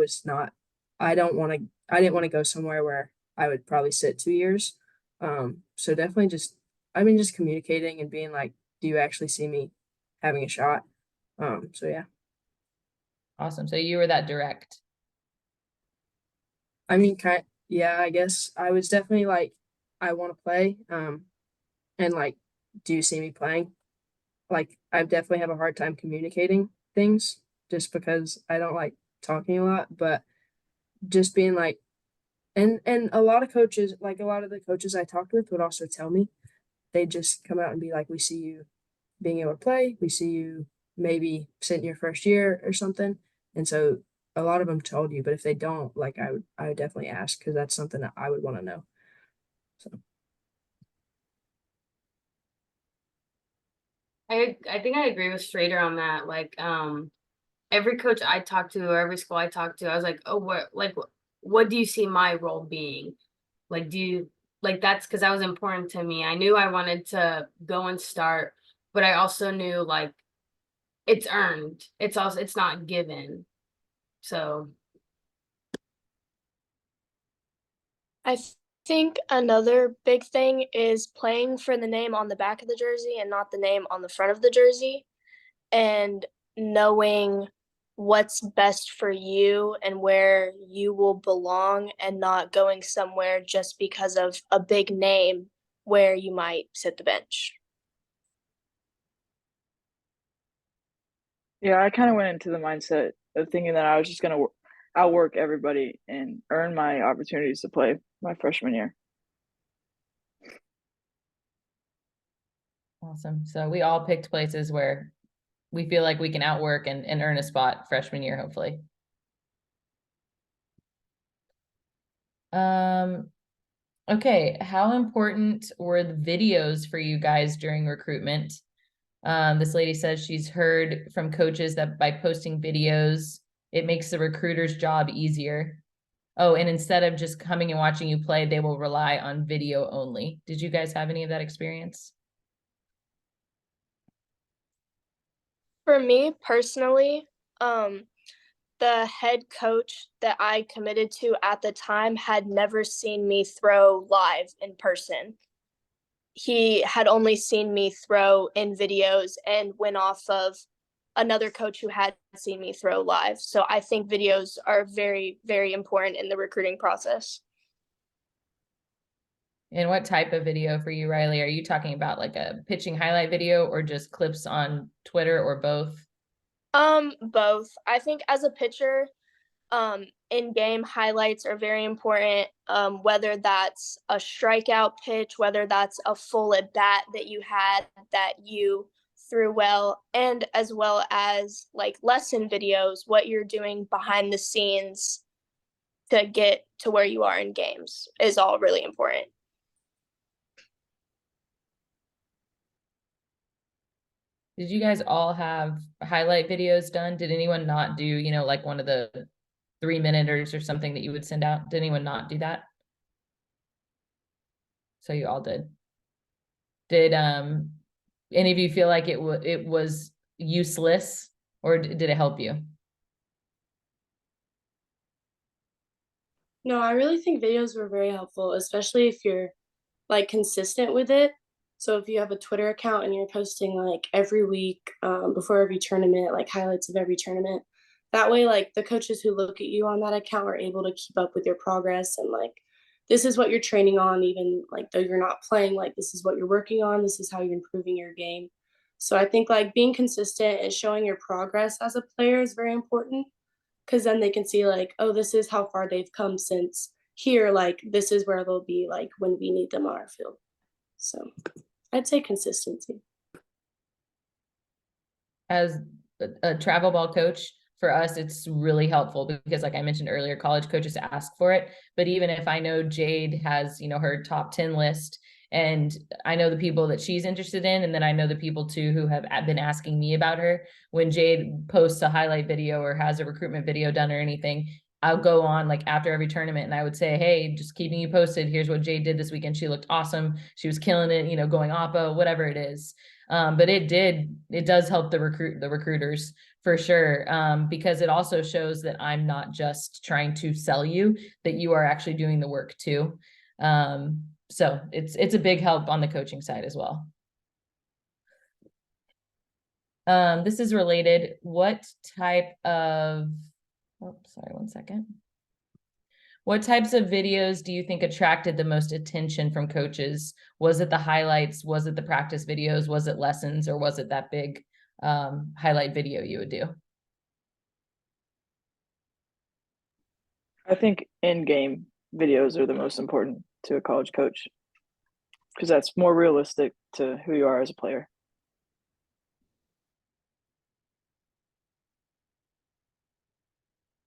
didn't want to go somewhere where I would probably sit 2 years. So definitely just communicating and being like, do you actually see me having a shot? So yeah. Awesome. So you were that direct. I mean, yeah, I guess I was definitely like, I want to play. And like, do you see me playing? Like, I definitely have a hard time communicating things just because I don't like talking a lot, but just being like, and a lot of coaches, like a lot of the coaches I talked with would also tell me, they just come out and be like, we see you being able to play. We see you maybe sitting your first year or something. And so a lot of them told you, but if they don't, like I would definitely ask because that's something that I would want to know. So I think I agree with Strader on that. Like every coach I talked to or every school I talked to, I was like, oh, what do you see my role being? Like, that's because that was important to me. I knew I wanted to go and start, but I also knew like it's earned. It's not given. So I think another big thing is playing for the name on the back of the jersey and not the name on the front of the jersey, and knowing what's best for you and where you will belong, and not going somewhere just because of a big name where you might sit the bench. Yeah, I kind of went into the mindset of thinking that I was just gonna outwork everybody and earn my opportunities to play my freshman year. Awesome. So we all picked places where we feel like we can outwork and earn a spot freshman year, hopefully. Okay, how important were the videos for you guys during recruitment? This lady says she's heard from coaches that by posting videos, it makes the recruiter's job easier. Oh, and instead of just coming and watching you play, they will rely on video only. Did you guys have any of that experience? For me personally, the head coach that I committed to at the time had never seen me throw live in person. He had only seen me throw in videos and went off of another coach who had seen me throw live. So I think videos are very, very important in the recruiting process. And what type of video for you, Rylee? Are you talking about like a pitching highlight video or just clips on Twitter or both? Both. I think as a pitcher, in-game highlights are very important, whether that's a strikeout pitch, whether that's a full at bat that you had that you threw well, and as well as like lesson videos, what you're doing behind the scenes to get to where you are in games is all really important. Did you guys all have highlight videos done? Did anyone not do, you know, like one of the 3-minuters or something that you would send out? Did anyone not do that? So you all did. Did any of you feel like it was useless, or did it help you? No, I really think videos were very helpful, especially if you're like consistent with it. So if you have a Twitter account and you're posting like every week, before every tournament, like highlights of every tournament, that way like the coaches who look at you on that account are able to keep up with your progress, and like this is what you're training on, even like though you're not playing, like this is what you're working on, this is how you're improving your game. So I think like being consistent and showing your progress as a player is very important, because then they can see like, oh, this is how far they've come since here, like this is where they'll be like when we need them on our field. So I'd say consistency. As a travel ball coach, for us, it's really helpful because like I mentioned earlier, college coaches ask for it. But even if I know Jade has, you know, her top 10 list, and I know the people that she's interested in, and then I know the people too who have been asking me about her, when Jade posts a highlight video or has a recruitment video done or anything, I'll go on like after every tournament and I would say, hey, just keeping you posted. Here's what Jade did this weekend. She looked awesome. She was killing it, you know, going oppo, whatever it is. But it does help the recruiters for sure, because it also shows that I'm not just trying to sell you, that you are actually doing the work too. So it's a big help on the coaching side as well. This is related. What type of, sorry, one second. What types of videos do you think attracted the most attention from coaches? Was it the highlights? Was it the practice videos? Was it lessons? Or was it that big highlight video you would do? I think in-game videos are the most important to a college coach because that's more realistic to who you are as a player.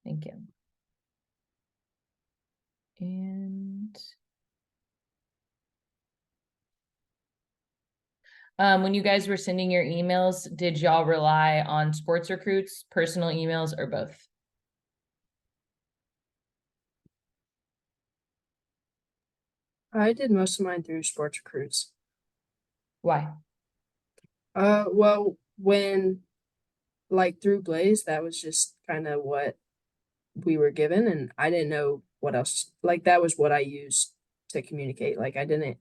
Thank you. And when you guys were sending your emails, did y'all rely on sports recruits, personal emails, or both? I did most of mine through sports recruits. Why? Well, when like through Blaze, that was just kind of what we were given, and I didn't know what else. Like that was what I used to communicate. Like I didn't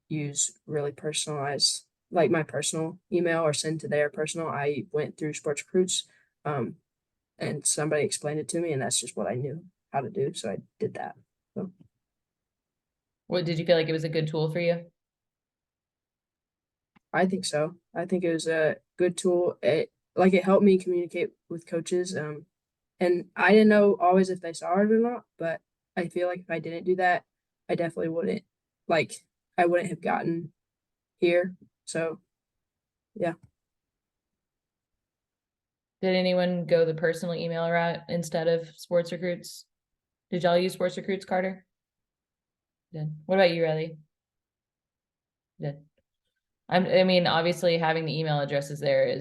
use really personalized, like my personal email or send to their personal. I went through Sports Recruits, um, and somebody explained it to me, and that's just what I knew how to do. So I did that. So What did you feel like it was a good tool for you? I think so. I think it was a good tool. It helped me communicate with coaches. And I didn't know always if they saw it or not, but I feel like if I didn't do that, I definitely wouldn't like I wouldn't have gotten here. So yeah. Did anyone go the personal email route instead of Sports Recruits? Did y'all use Sports Recruits, Carter? Did. What about you, Rylee? Did. I mean, obviously having the email addresses there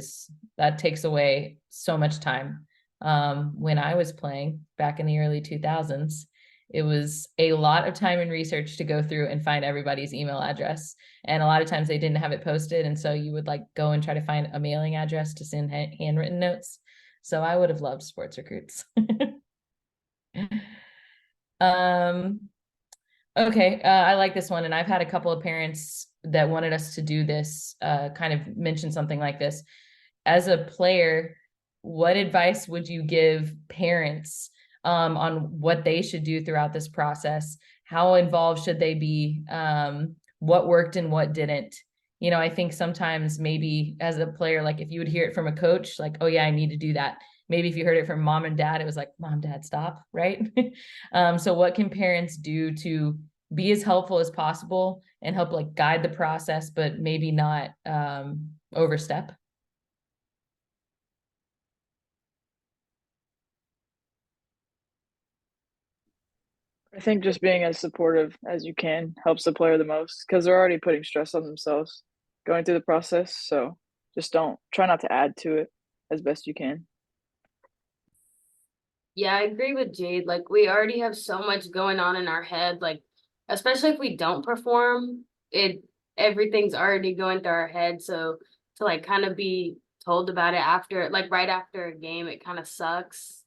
that takes away so much time. When I was playing back in the early 2000s, it was a lot of time and research to go through and find everybody's email address. And a lot of times they didn't have it posted. And so you would like go and try to find a mailing address to send handwritten notes. So I would have loved Sports Recruits. Okay, I like this one, and I've had a couple of parents that wanted us to do this, kind of mention something like this. As a player, what advice would you give parents on what they should do throughout this process? How involved should they be? What worked and what didn't? You know, I think sometimes maybe as a player, like if you would hear it from a coach, like, oh yeah, I need to do that. Maybe if you heard it from mom and dad, it was like, mom, dad, stop, right? So what can parents do to be as helpful as possible and help like guide the process, but maybe not overstep? I think just being as supportive as you can helps the player the most because they're already putting stress on themselves going through the process. So just don't try not to add to it as best you can. Yeah, I agree with Jade. Like we already have so much going on in our head, like especially if we don't perform, it everything's already going through our head. So to like kind of be told about it after, like right after a game, it kind of sucks.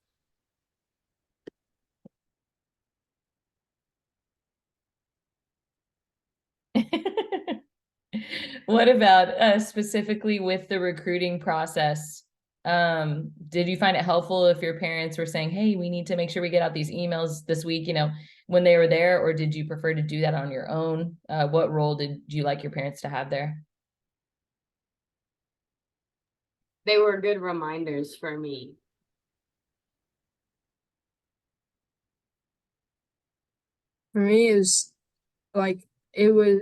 What about specifically with the recruiting process? Did you find it helpful if your parents were saying, hey, we need to make sure we get out these emails this week, you know, when they were there, or did you prefer to do that on your own? What role did you like your parents to have there? They were good reminders for me. For me, it was like it was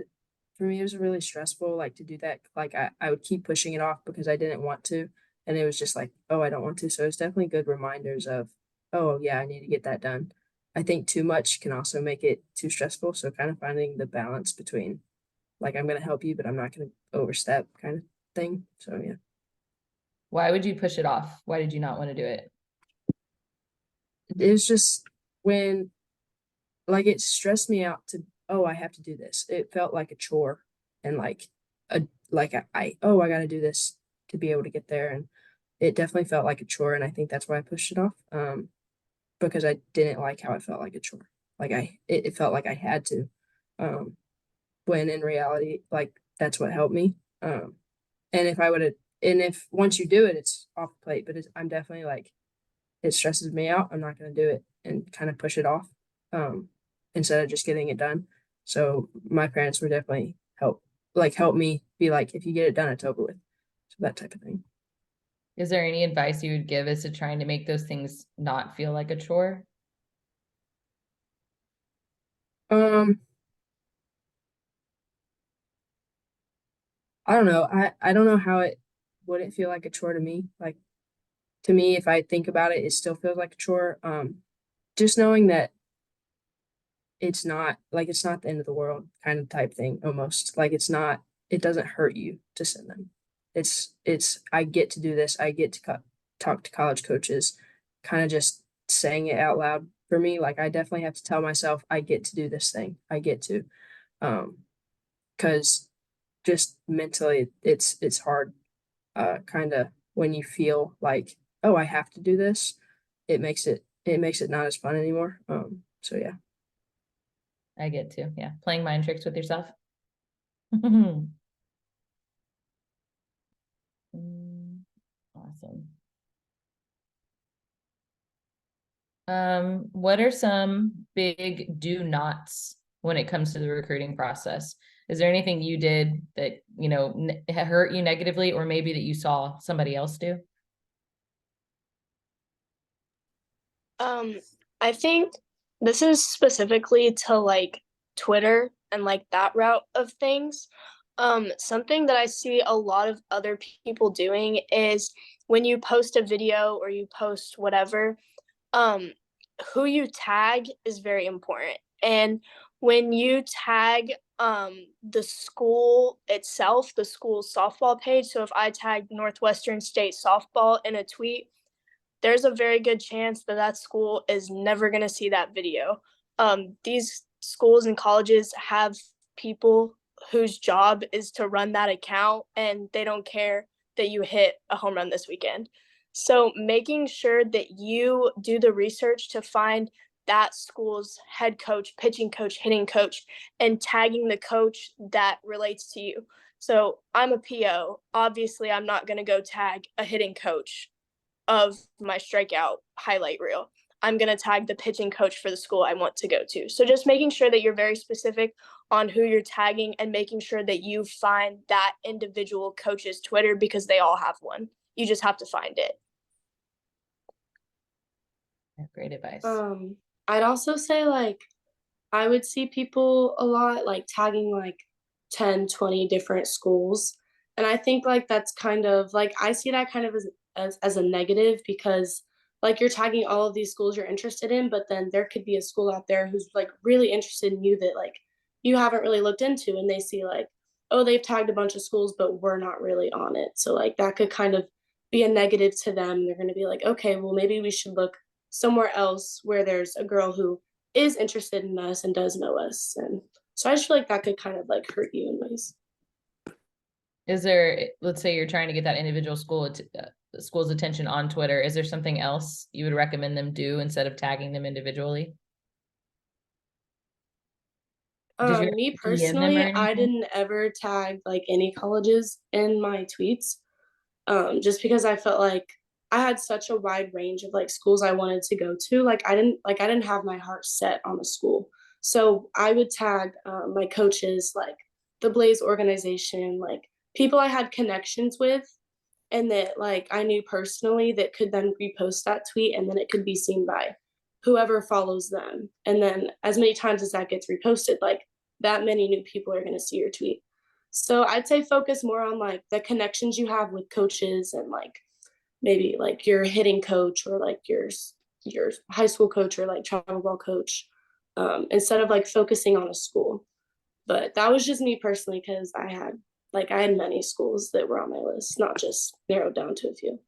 for me, it was really stressful like to do that. Like I would keep pushing it off because I didn't want to. And it was just like, oh, I don't want to. So it's definitely good reminders of, oh yeah, I need to get that done. I think too much can also make it too stressful. So kind of finding the balance between like I'm gonna help you, but I'm not gonna overstep kind of thing. So yeah. Why would you push it off? Why did you not want to do it? It was just when like it stressed me out to, oh, I have to do this. It felt like a chore and a like I gotta do this to be able to get there. And it definitely felt like a chore. And I think that's why I pushed it off. Because I didn't like how it felt like a chore. Like it felt like I had to. Um, when in reality, like that's what helped me. And if I would have, and if once you do it, it's off the plate. But I'm definitely like, it stresses me out. I'm not going to do it and kind of push it off um, instead of just getting it done. So my parents were definitely help me be like, if you get it done, it's over with. So that type of thing. Is there any advice you would give as to trying to make those things not feel like a chore? Um, I don't know. I don't know how it wouldn't feel like a chore to me. Like to me, if I think about it, it still feels like a chore. Just knowing that it's not the end of the world kind of type thing almost. Like it doesn't hurt you to send them. It's I get to do this. I get to talk to college coaches, kind of just saying it out loud for me. Like I definitely have to tell myself I get to do this thing. I get to, because just mentally it's hard, kind of when you feel like, oh, I have to do this, it makes it not as fun anymore. So yeah. I get to, yeah, playing mind tricks with yourself. Awesome. What are some big do nots when it comes to the recruiting process? Is there anything you did that, you know, hurt you negatively, or maybe that you saw somebody else do? I think this is specifically to like Twitter and like that route of things. Something that I see a lot of other people doing is when you post a video or you post whatever, um, who you tag is very important. And when you tag the school itself, the school's softball page, so if I tag Northwestern State softball in a tweet, there's a very good chance that that school is never going to see that video. These schools and colleges have people whose job is to run that account, and they don't care that you hit a home run this weekend. So making sure that you do the research to find that school's head coach, pitching coach, hitting coach, and tagging the coach that relates to you. So I'm a PO. Obviously, I'm not going to go tag a hitting coach of my strikeout highlight reel. I'm going to tag the pitching coach for the school I want to go to. So just making sure that you're very specific on who you're tagging and making sure that you find that individual coach's Twitter, because they all have one. You just have to find it. Great advice. I'd also say like I would see people a lot like tagging like 10, 20 different schools. And I think like that's kind of like I see that kind of as a negative, because like you're tagging all of these schools you're interested in, but then there could be a school out there who's like really interested in you that like you haven't really looked into, and they see like, oh, they've tagged a bunch of schools, but we're not really on it. So like that could kind of be a negative to them. They're going to be like, okay, well, maybe we should look somewhere else where there's a girl who is interested in us and does know us. And so I just feel like that could kind of like hurt you in ways. Is there, let's say you're trying to get that individual school's attention on Twitter, is there something else you would recommend them do instead of tagging them individually? Me personally, I didn't ever tag like any colleges in my tweets, just because I felt like I had such a wide range of like schools I wanted to go to. Like I didn't have my heart set on a school, so I would tag my coaches, like the Blaze organization, like people I had connections with, and that like I knew personally that could then repost that tweet, and then it could be seen by whoever follows them. And then as many times as that gets reposted, like that many new people are going to see your tweet. So I'd say focus more on like the connections you have with coaches, and like maybe like your hitting coach, or like your high school coach, or like travel ball coach, instead of like focusing on a school. But that was just me personally, because I had many schools that were on my list, not just narrowed down to a few.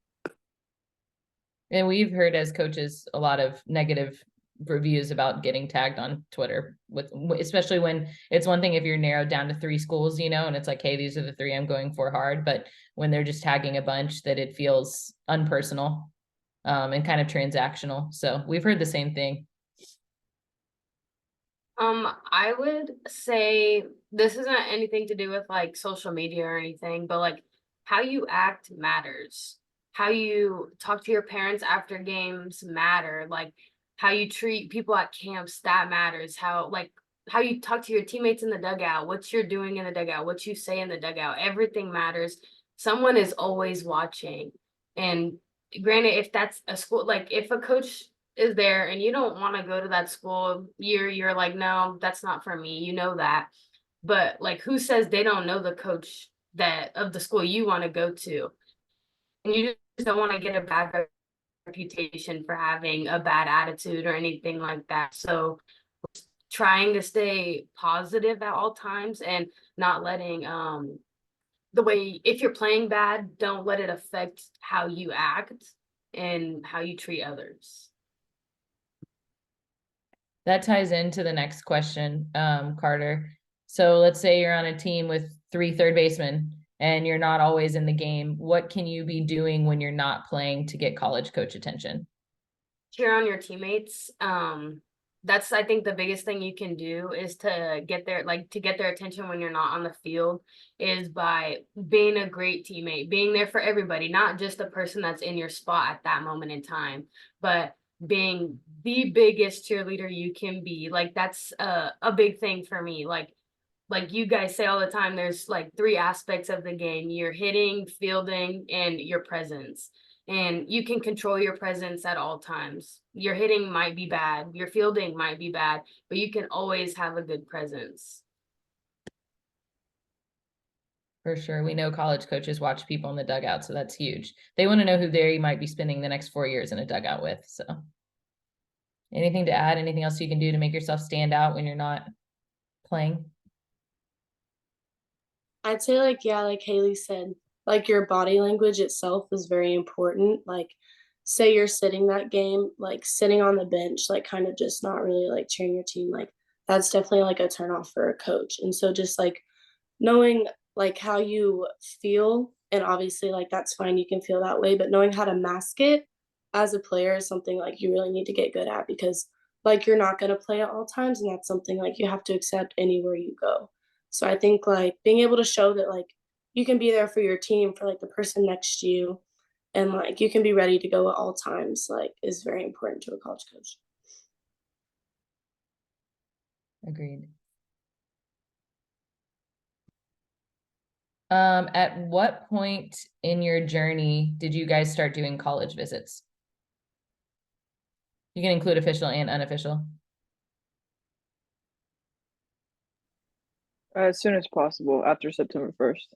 And we've heard as coaches a lot of negative reviews about getting tagged on Twitter, with especially when it's one thing if you're narrowed down to 3 schools, you know, and it's like, hey, these are the 3 I'm going for hard. But when they're just tagging a bunch, that it feels unpersonal and kind of transactional. So we've heard the same thing. I would say this isn't anything to do with like social media or anything, but like how you act matters. How you talk to your parents after games matter. Like how you treat people at camps, that matters. How you talk to your teammates in the dugout, what you're doing in the dugout, what you say in the dugout, everything matters. Someone is always watching. And granted, if that's a school, like if a coach is there and you don't want to go to that school, you're like, no, that's not for me, you know that. But like, who says they don't know the coach that of the school you want to go to? And you just don't want to get a bad reputation for having a bad attitude or anything like that. So trying to stay positive at all times, and not letting the way, if you're playing bad, don't let it affect how you act and how you treat others. That ties into the next question, Carter. So let's say you're on a team with 3 third basemen and you're not always in the game, what can you be doing when you're not playing to get college coach attention? Cheer on your teammates. That's, I think, the biggest thing you can do is to get their attention when you're not on the field, is by being a great teammate, being there for everybody, not just the person that's in your spot at that moment in time, but being the biggest cheerleader you can be. Like, that's a big thing for me. Like you guys say all the time, there's like 3 aspects of the game: you're hitting, fielding, and your presence. And you can control your presence at all times. Your hitting might be bad, your fielding might be bad, but you can always have a good presence. For sure. We know college coaches watch people in the dugout, so that's huge. They want to know who they might be spending the next 4 years in a dugout with. So anything to add? Anything else you can do to make yourself stand out when you're not playing? I'd say like, yeah, like Haley said, like your body language itself is very important. Like say you're sitting that game, like sitting on the bench, like kind of just not really like cheering your team, like that's definitely like a turn off for a coach. And so just like knowing like how you feel, and obviously like that's fine, you can feel that way, but knowing how to mask it as a player is something like you really need to get good at, because like you're not going to play at all times, and that's something like you have to accept anywhere you go. So I think like being able to show that like you can be there for your team, for like the person next to you, and like you can be ready to go at all times, like is very important to a college coach. Agreed. At what point in your journey did you guys start doing college visits? You can include official and unofficial. As soon as possible after September 1st.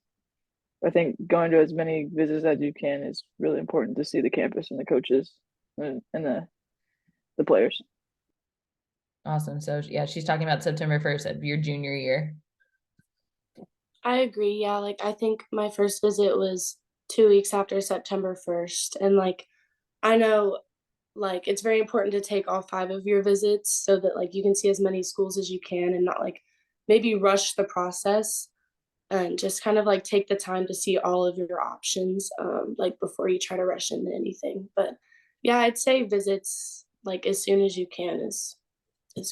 I think going to as many visits as you can is really important to see the campus and the coaches and the players. Awesome. So yeah, she's talking about September 1st of your junior year. I agree. Yeah, like I think my first visit was 2 weeks after September 1st. And like I know like it's very important to take all 5 of your visits so that like you can see as many schools as you can, and not like maybe rush the process, and just kind of like take the time to see all of your options, like before you try to rush into anything. But yeah, I'd say visits like as soon as you can is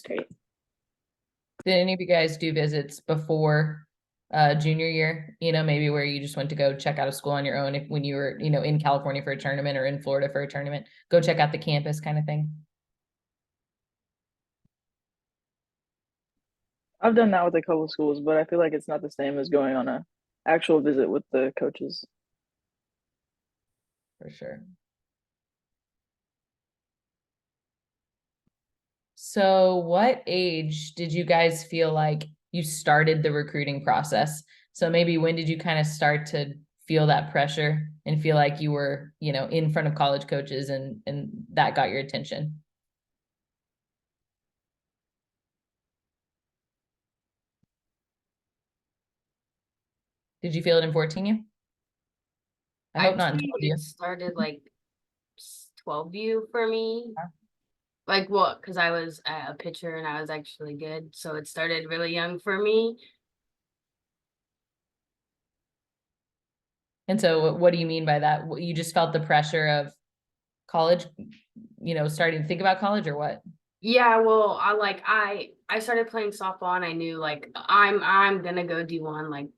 great. Did any of you guys do visits before junior year? You know, maybe where you just went to go check out a school on your own, if when you were, you know, in California for a tournament or in Florida for a tournament, go check out the campus kind of thing. I've done that with a couple of schools, but I feel like it's not the same as going on a actual visit with the coaches. For sure. So what age did you guys feel like you started the recruiting process? So maybe when did you kind of start to feel that pressure and feel like you were, you know, in front of college coaches and that got your attention? Did you feel it in 14U? I hope not in Actually, 12U. it started like 12U for me. Like what? Because I was a pitcher and I was actually good, so it started really young for me. And so what do you mean by that? You just felt the pressure of college, you know, starting to think about college, or what? Yeah, well, I started playing softball and I knew like I'm gonna go D1. Like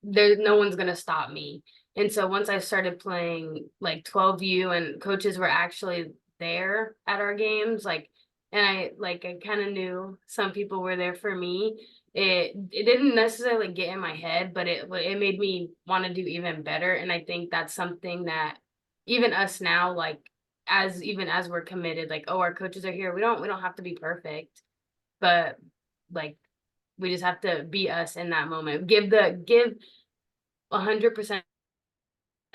there's no one's gonna stop me. And so once I started playing like 12U and coaches were actually there at our games, like, and I kind of knew some people were there for me. It didn't necessarily get in my head, but it made me want to do even better. And I think that's something that even us now, like as we're committed, like, oh, our coaches are here. We don't have to be perfect, but like we just have to be us in that moment. Give 100%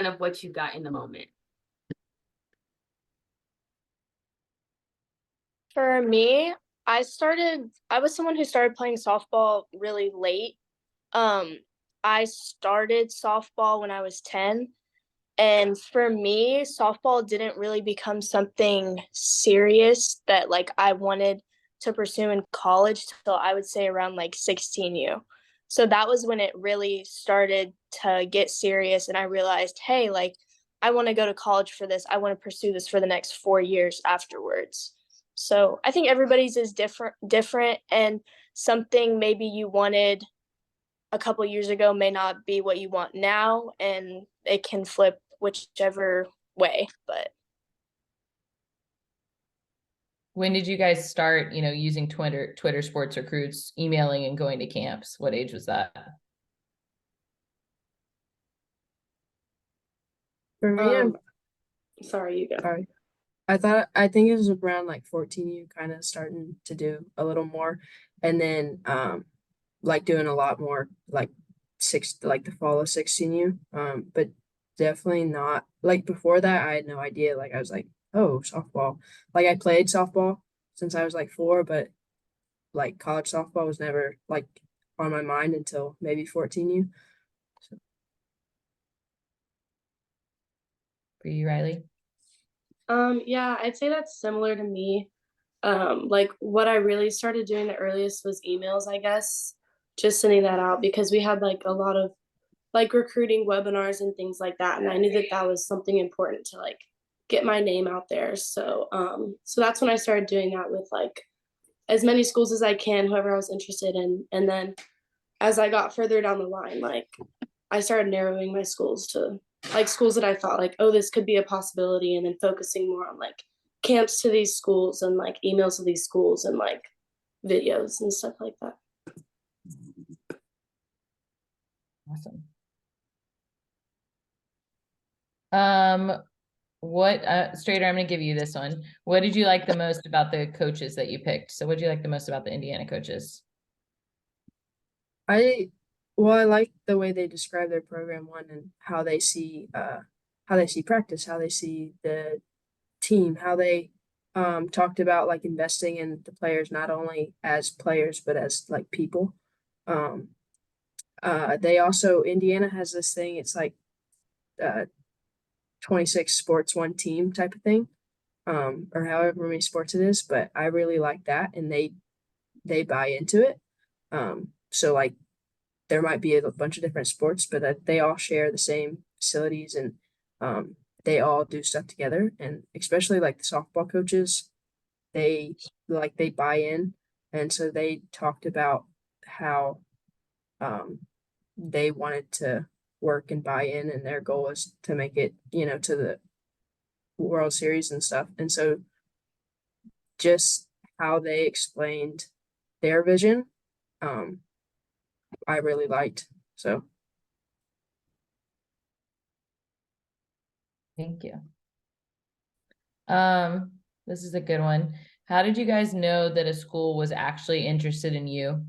of what you got in the moment. For me, I was someone who started playing softball really late. Um, I started softball when I was 10. And for me, softball didn't really become something serious that like I wanted to pursue in college till I would say around like 16U. So that was when it really started to get serious, and I realized, hey, like, I want to go to college for this. I want to pursue this for the next 4 years afterwards. So I think everybody's is different, and something maybe you wanted a couple years ago may not be what you want now, and it can flip whichever way. But When did you guys start, using Twitter sports recruits, emailing and going to camps? What age was that? For me, Sorry, you go. sorry. I think it was around like 14, you kind of starting to do a little more, and then like doing a lot more like the fall of 16U. But definitely not like before that, I had no idea. Like I was like, oh, softball. Like I played softball since I was like 4, but like college softball was never like on my mind until maybe 14U. So. For you, Rylee? Yeah, I'd say that's similar to me. Like what I really started doing the earliest was emails, I guess, just sending that out because we had like a lot of like recruiting webinars and things like that, and I knew that that was something important to like get my name out there. So that's when I started doing that with like as many schools as I can, whoever I was interested in, and then as I got further down the line, like I started narrowing my schools to like schools that I thought like, oh, this could be a possibility, and then focusing more on like camps to these schools and like emails to these schools and like videos and stuff like that. Awesome. What Strader, I'm gonna give you this one. What did you like the most about the coaches that you picked? So what did you like the most about the Indiana coaches? I like the way they describe their program and how they see practice, how they see the team, how they talked about like investing in the players not only as players but as like people. They also Indiana has this thing, it's like 26 sports, one team type of thing. Or however many sports it is, but I really like that, and they buy into it. So like there might be a bunch of different sports, but they all share the same facilities, and they all do stuff together. And especially like the softball coaches, they buy in, and so they talked about how they wanted to work and buy in, and their goal is to make it, to the World Series and stuff. And so just how they explained their vision, I really liked. So Thank you. This is a good one. How did you guys know that a school was actually interested in you?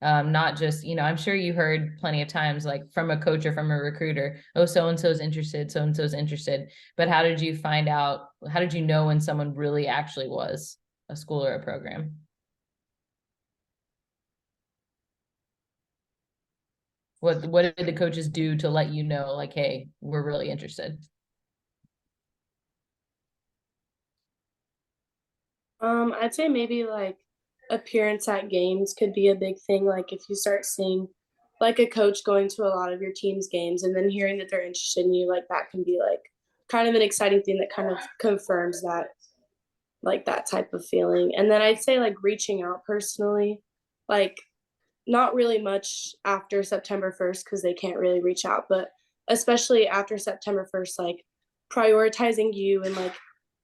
Not just, I'm sure you heard plenty of times, like from a coach or from a recruiter, oh, so-and-so's interested, so-and-so's interested. But how did you find out, how did you know when someone really actually was a school or a program? What did the coaches do to let you know, like, hey, we're really interested? I'd say maybe like appearance at games could be a big thing. Like if you start seeing like a coach going to a lot of your team's games and then hearing that they're interested in you, like that can be like kind of an exciting thing that kind of confirms that, like that type of feeling. And then I'd say like reaching out personally, like not really much after September 1st because they can't really reach out, but especially after September 1st, like prioritizing you and like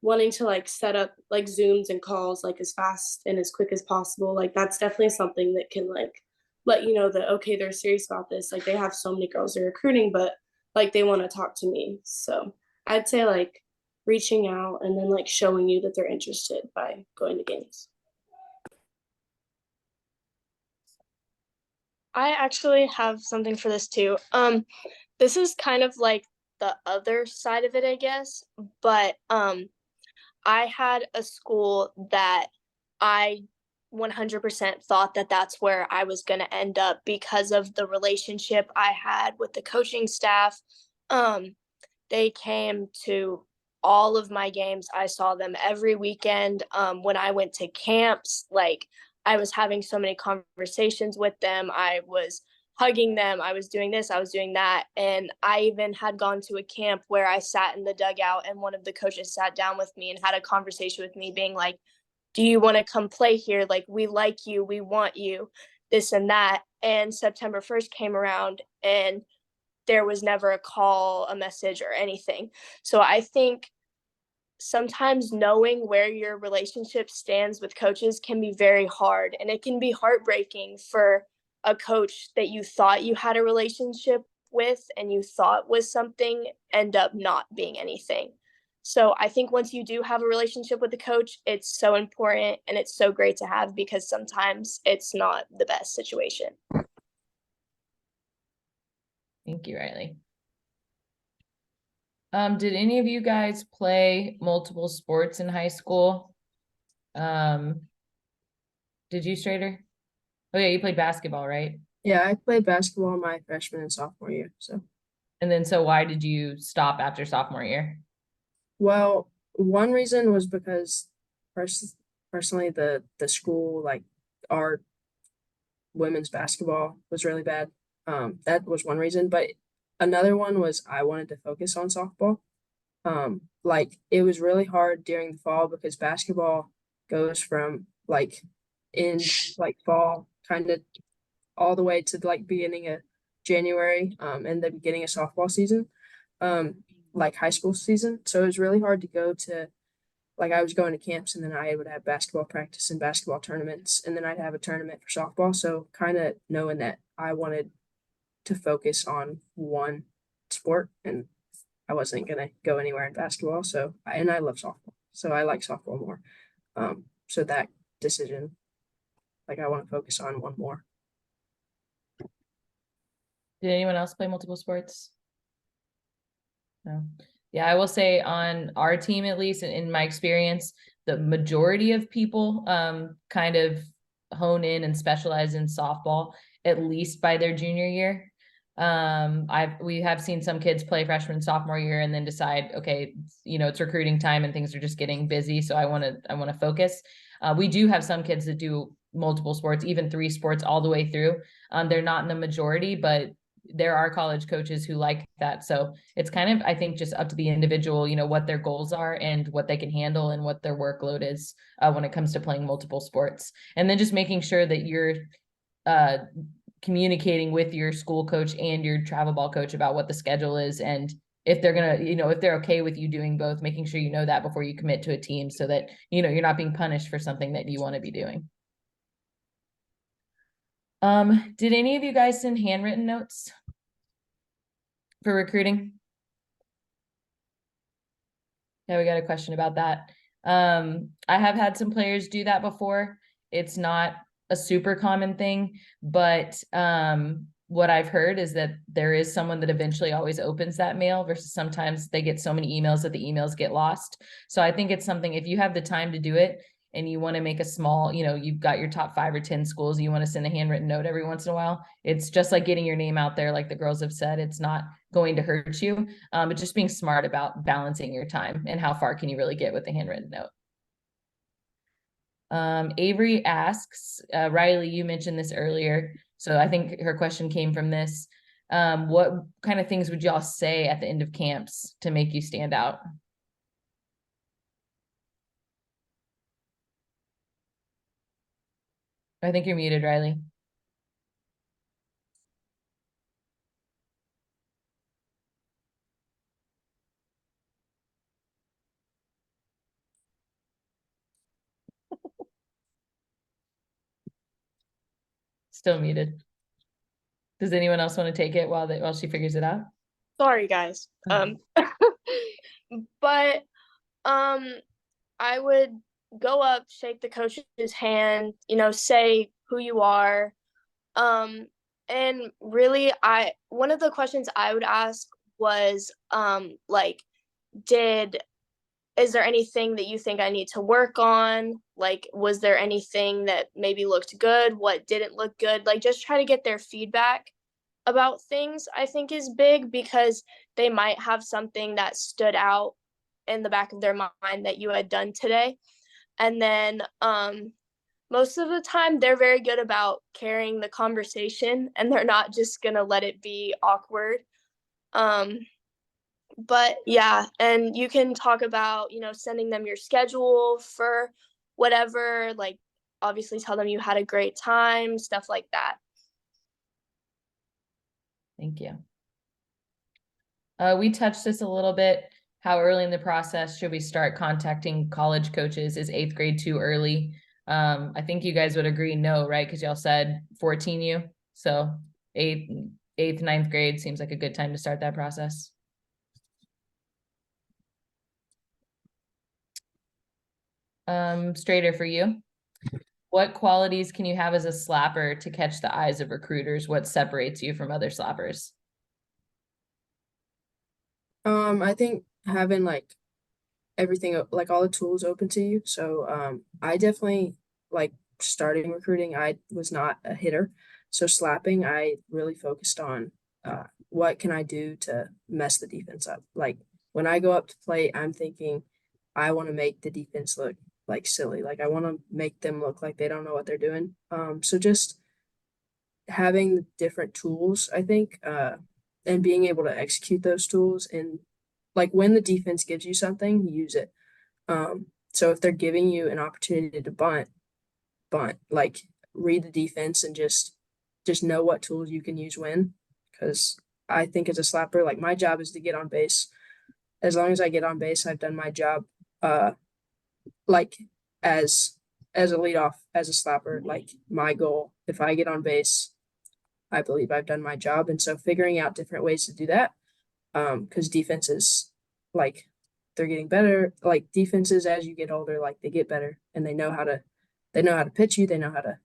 wanting to like set up like Zooms and calls like as fast and as quick as possible. Like that's definitely something that can like let you know that, okay, they're serious about this. Like they have so many girls they're recruiting, but like they want to talk to me. So I'd say like reaching out and then like showing you that they're interested by going to games. I actually have something for this too. This is kind of like the other side of it, I guess, but I had a school that I 100% thought that that's where I was going to end up because of the relationship I had with the coaching staff. They came to all of my games. I saw them every weekend. When I went to camps, like I was having so many conversations with them. I was hugging them. I was doing this, I was doing that. And I even had gone to a camp where I sat in the dugout and one of the coaches sat down with me and had a conversation with me being like, do you want to come play here? Like, we like you, we want you, this and that. And September 1st came around and there was never a call, a message, or anything. So I think sometimes knowing where your relationship stands with coaches can be very hard, and it can be heartbreaking for a coach that you thought you had a relationship with and you thought was something end up not being anything. So I think once you do have a relationship with the coach, it's so important and it's so great to have, because sometimes it's not the best situation. Thank you, Rylee. Did any of you guys play multiple sports in high school? Did you, Strader? Oh yeah, you played basketball, right? Yeah, I played basketball my freshman and sophomore year. And then so why did you stop after sophomore year? Well, one reason was because personally the school, like, our women's basketball was really bad. That was one reason, but another one was I wanted to focus on softball. Like, it was really hard during the fall because basketball goes from like in like fall kind of all the way to like beginning of January, and the beginning of softball season, like high school season. So it was really hard to go to, like, I was going to camps and then I would have basketball practice and basketball tournaments, and then I'd have a tournament for softball. So kind of knowing that I wanted to focus on one sport and I wasn't gonna go anywhere in basketball. And I love softball, so I like softball more. So that decision, like, I want to focus on one more. Did anyone else play multiple sports? No. Yeah, I will say on our team, at least in my experience, the majority of people kind of hone in and specialize in softball at least by their junior year. We have seen some kids play freshman, sophomore year and then decide, okay, it's recruiting time and things are just getting busy, so I want to focus. We do have some kids that do multiple sports, even 3 sports all the way through. They're not in the majority, but there are college coaches who like that. So it's kind of, I think, just up to the individual, what their goals are and what they can handle and what their workload is when it comes to playing multiple sports. And then just making sure that you're communicating with your school coach and your travel ball coach about what the schedule is. And if they're going to, if they're okay with you doing both, making sure you know that before you commit to a team so that, you're not being punished for something that you want to be doing. Did any of you guys send handwritten notes for recruiting? Yeah, we got a question about that. I have had some players do that before. It's not a super common thing, but what I've heard is that there is someone that eventually always opens that mail versus sometimes they get so many emails that the emails get lost. So I think it's something, if you have the time to do it, and you want to make a small, you've got your top 5 or 10 schools, you want to send a handwritten note every once in a while. It's just like getting your name out there. Like the girls have said, it's not going to hurt you, but just being smart about balancing your time and how far can you really get with a handwritten note. Avery asks, Rylee, you mentioned this earlier, so I think her question came from this. What kind of things would y'all say at the end of camps to make you stand out? I think you're muted, Rylee. Still muted. Does anyone else want to take it while she figures it out? Sorry, guys. But I would go up, shake the coach's hand, say who you are. And really, one of the questions I would ask was, like, is there anything that you think I need to work on? Like, was there anything that maybe looked good? What didn't look good? Like, just try to get their feedback about things, I think, is big, because they might have something that stood out in the back of their mind that you had done today. And then most of the time they're very good about carrying the conversation and they're not just gonna let it be awkward. But yeah, and you can talk about, sending them your schedule for whatever, like obviously tell them you had a great time, stuff like that. Thank you. We touched this a little bit. How early in the process should we start contacting college coaches? Is 8th grade too early? I think you guys would agree no, right? Because y'all said 14U. So 8th, 9th grade seems like a good time to start that process. Strader, for you, what qualities can you have as a slapper to catch the eyes of recruiters? What separates you from other slappers? I think having like everything, like all the tools open to you. So I definitely like starting recruiting. I was not a hitter, so slapping I really focused on what can I do to mess the defense up. Like when I go up to play, I'm thinking I want to make the defense look like silly. Like I want to make them look like they don't know what they're doing. So just having different tools, I think, and being able to execute those tools, and like when the defense gives you something, use it. So if they're giving you an opportunity to bunt, like read the defense and just know what tools you can use when. Because I think as a slapper, like my job is to get on base. As long as I get on base, I've done my job. Like as a leadoff, as a slapper, like my goal, if I get on base, I believe I've done my job. And so figuring out different ways to do that, because defenses, like they're getting better. Like defenses, as you get older, like they get better and they know how to pitch you. They know how to,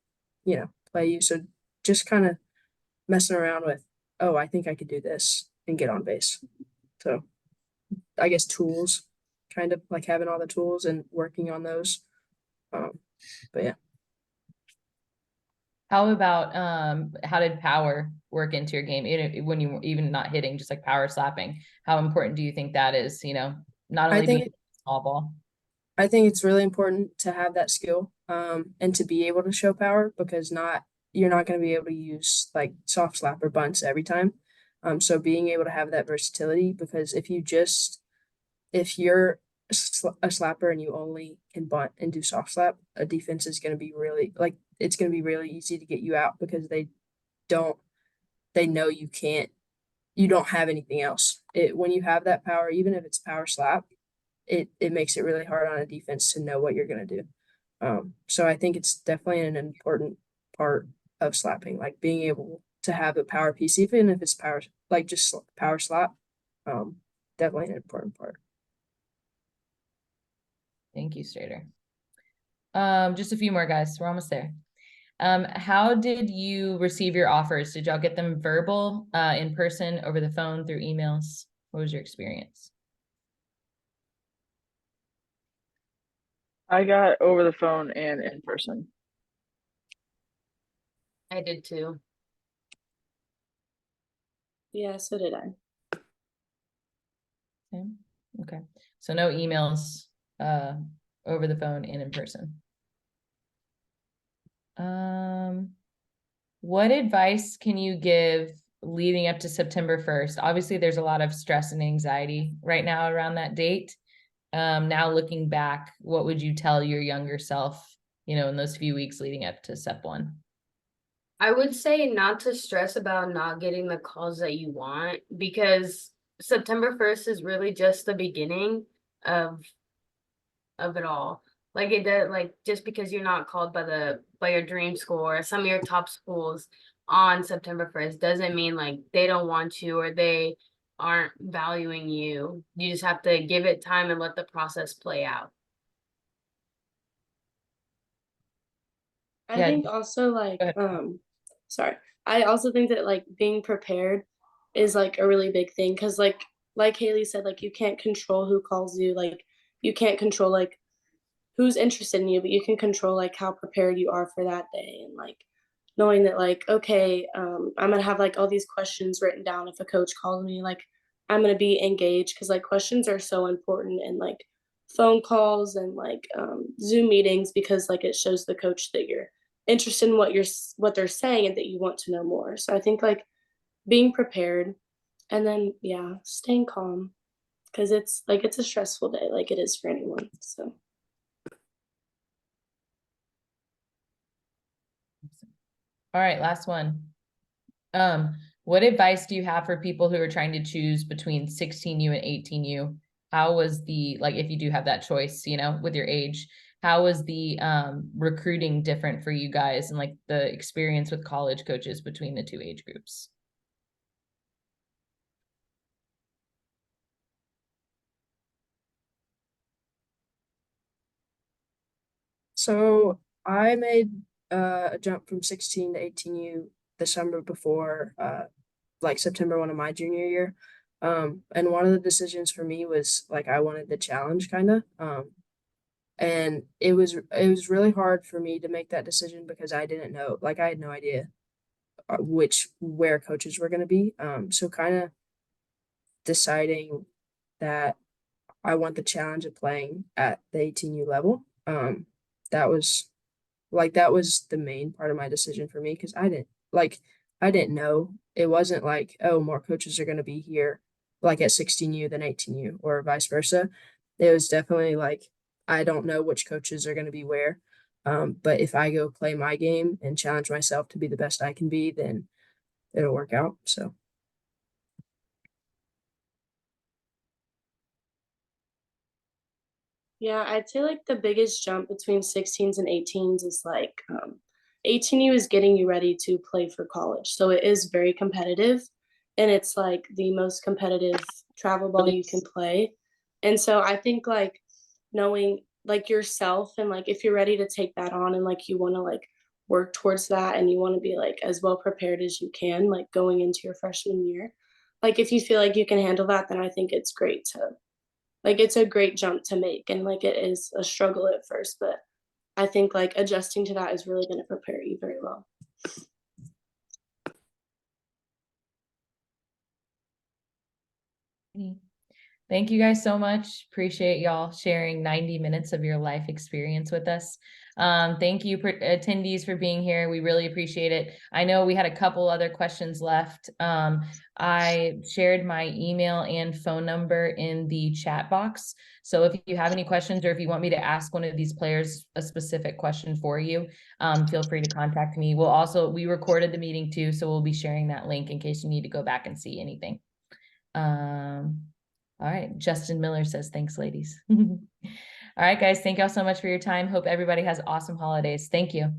play you. So just kind of messing around with, oh, I think I could do this and get on base. So I guess tools, kind of like having all the tools and working on those. But yeah. How about how did power work into your game? When you were even not hitting, just like power slapping, how important do you think that is? Not only being small ball. I think it's really important to have that skill, and to be able to show power, because you're not going to be able to use like soft slap or bunts every time. So being able to have that versatility, because if you're a slapper and you only can bunt and do soft slap, a defense is going to be really like, it's going to be really easy to get you out, because they know you don't have anything else. When you have that power, even if it's power slap, it makes it really hard on a defense to know what you're going to do. So I think it's definitely an important part of slapping, like being able to have a power piece, even if it's power, like just power slap. Definitely an important part. Thank you, Strader. Just a few more, guys. We're almost there. How did you receive your offers? Did y'all get them verbal, in person, over the phone, through emails? What was your experience? I got over the phone and in person. I did too. Yeah, so did I. Okay. So no emails, over the phone and in person. What advice can you give leading up to September 1st? Obviously, there's a lot of stress and anxiety right now around that date. Now looking back, what would you tell your younger self, in those few weeks leading up to Sep 1? I would say not to stress about not getting the calls that you want, because September 1st is really just the beginning of it all. Like it does, like just because you're not called by your dream school or some of your top schools on September 1st doesn't mean like they don't want you or they aren't valuing you. You just have to give it time and let the process play out. I think also like sorry. I also think that like being prepared is like a really big thing, because like Haley said, like you can't control who calls you, like you can't control like who's interested in you, but you can control like how prepared you are for that day, and like knowing that like, okay, I'm gonna have like all these questions written down. If a coach calls me, like I'm gonna be engaged, because like questions are so important, and like phone calls and like Zoom meetings, because like it shows the coach that you're interested in what they're saying and that you want to know more. So I think like being prepared, and then yeah, staying calm, because it's a stressful day, like it is for anyone. So All right, last one. What advice do you have for people who are trying to choose between 16U and 18U? How was the, like, if you do have that choice, you know, with your age, how was the recruiting different for you guys, and like the experience with college coaches between the two age groups? So I made a jump from 16 to 18U the summer before like September 1 of my junior year. And one of the decisions for me was like I wanted the challenge kind of. And it was really hard for me to make that decision because I didn't know, like I had no idea where coaches were going to be. So kind of deciding that I want the challenge of playing at the 18U level. That was that was the main part of my decision for me because I didn't know. It wasn't like, oh, more coaches are going to be here like at 16U than 18U or vice versa. It was definitely like I don't know which coaches are going to be where. But if I go play my game and challenge myself to be the best I can be, then it'll work out. So yeah, I'd say like the biggest jump between 16s and 18s is like 18U is getting you ready to play for college. So it is very competitive, and it's like the most competitive travel ball you can play. And so I think like knowing like yourself, and like if you're ready to take that on and like you want to like work towards that and you want to be like as well prepared as you can like going into your freshman year. Like if you feel like you can handle that, then I think it's great to like it's a great jump to make, and like it is a struggle at first, but I think like adjusting to that is really going to prepare you very well. Thank you guys so much. Appreciate y'all sharing 90 minutes of your life experience with us. Thank you attendees for being here. We really appreciate it. I know we had a couple other questions left. I shared my email and phone number in the chat box. So if you have any questions, or if you want me to ask one of these players a specific question for you, feel free to contact me. We recorded the meeting too, so we'll be sharing that link in case you need to go back and see anything. All right, Justin Miller says, thanks, ladies. All right, guys, thank y'all so much for your time. Hope everybody has awesome holidays. Thank you.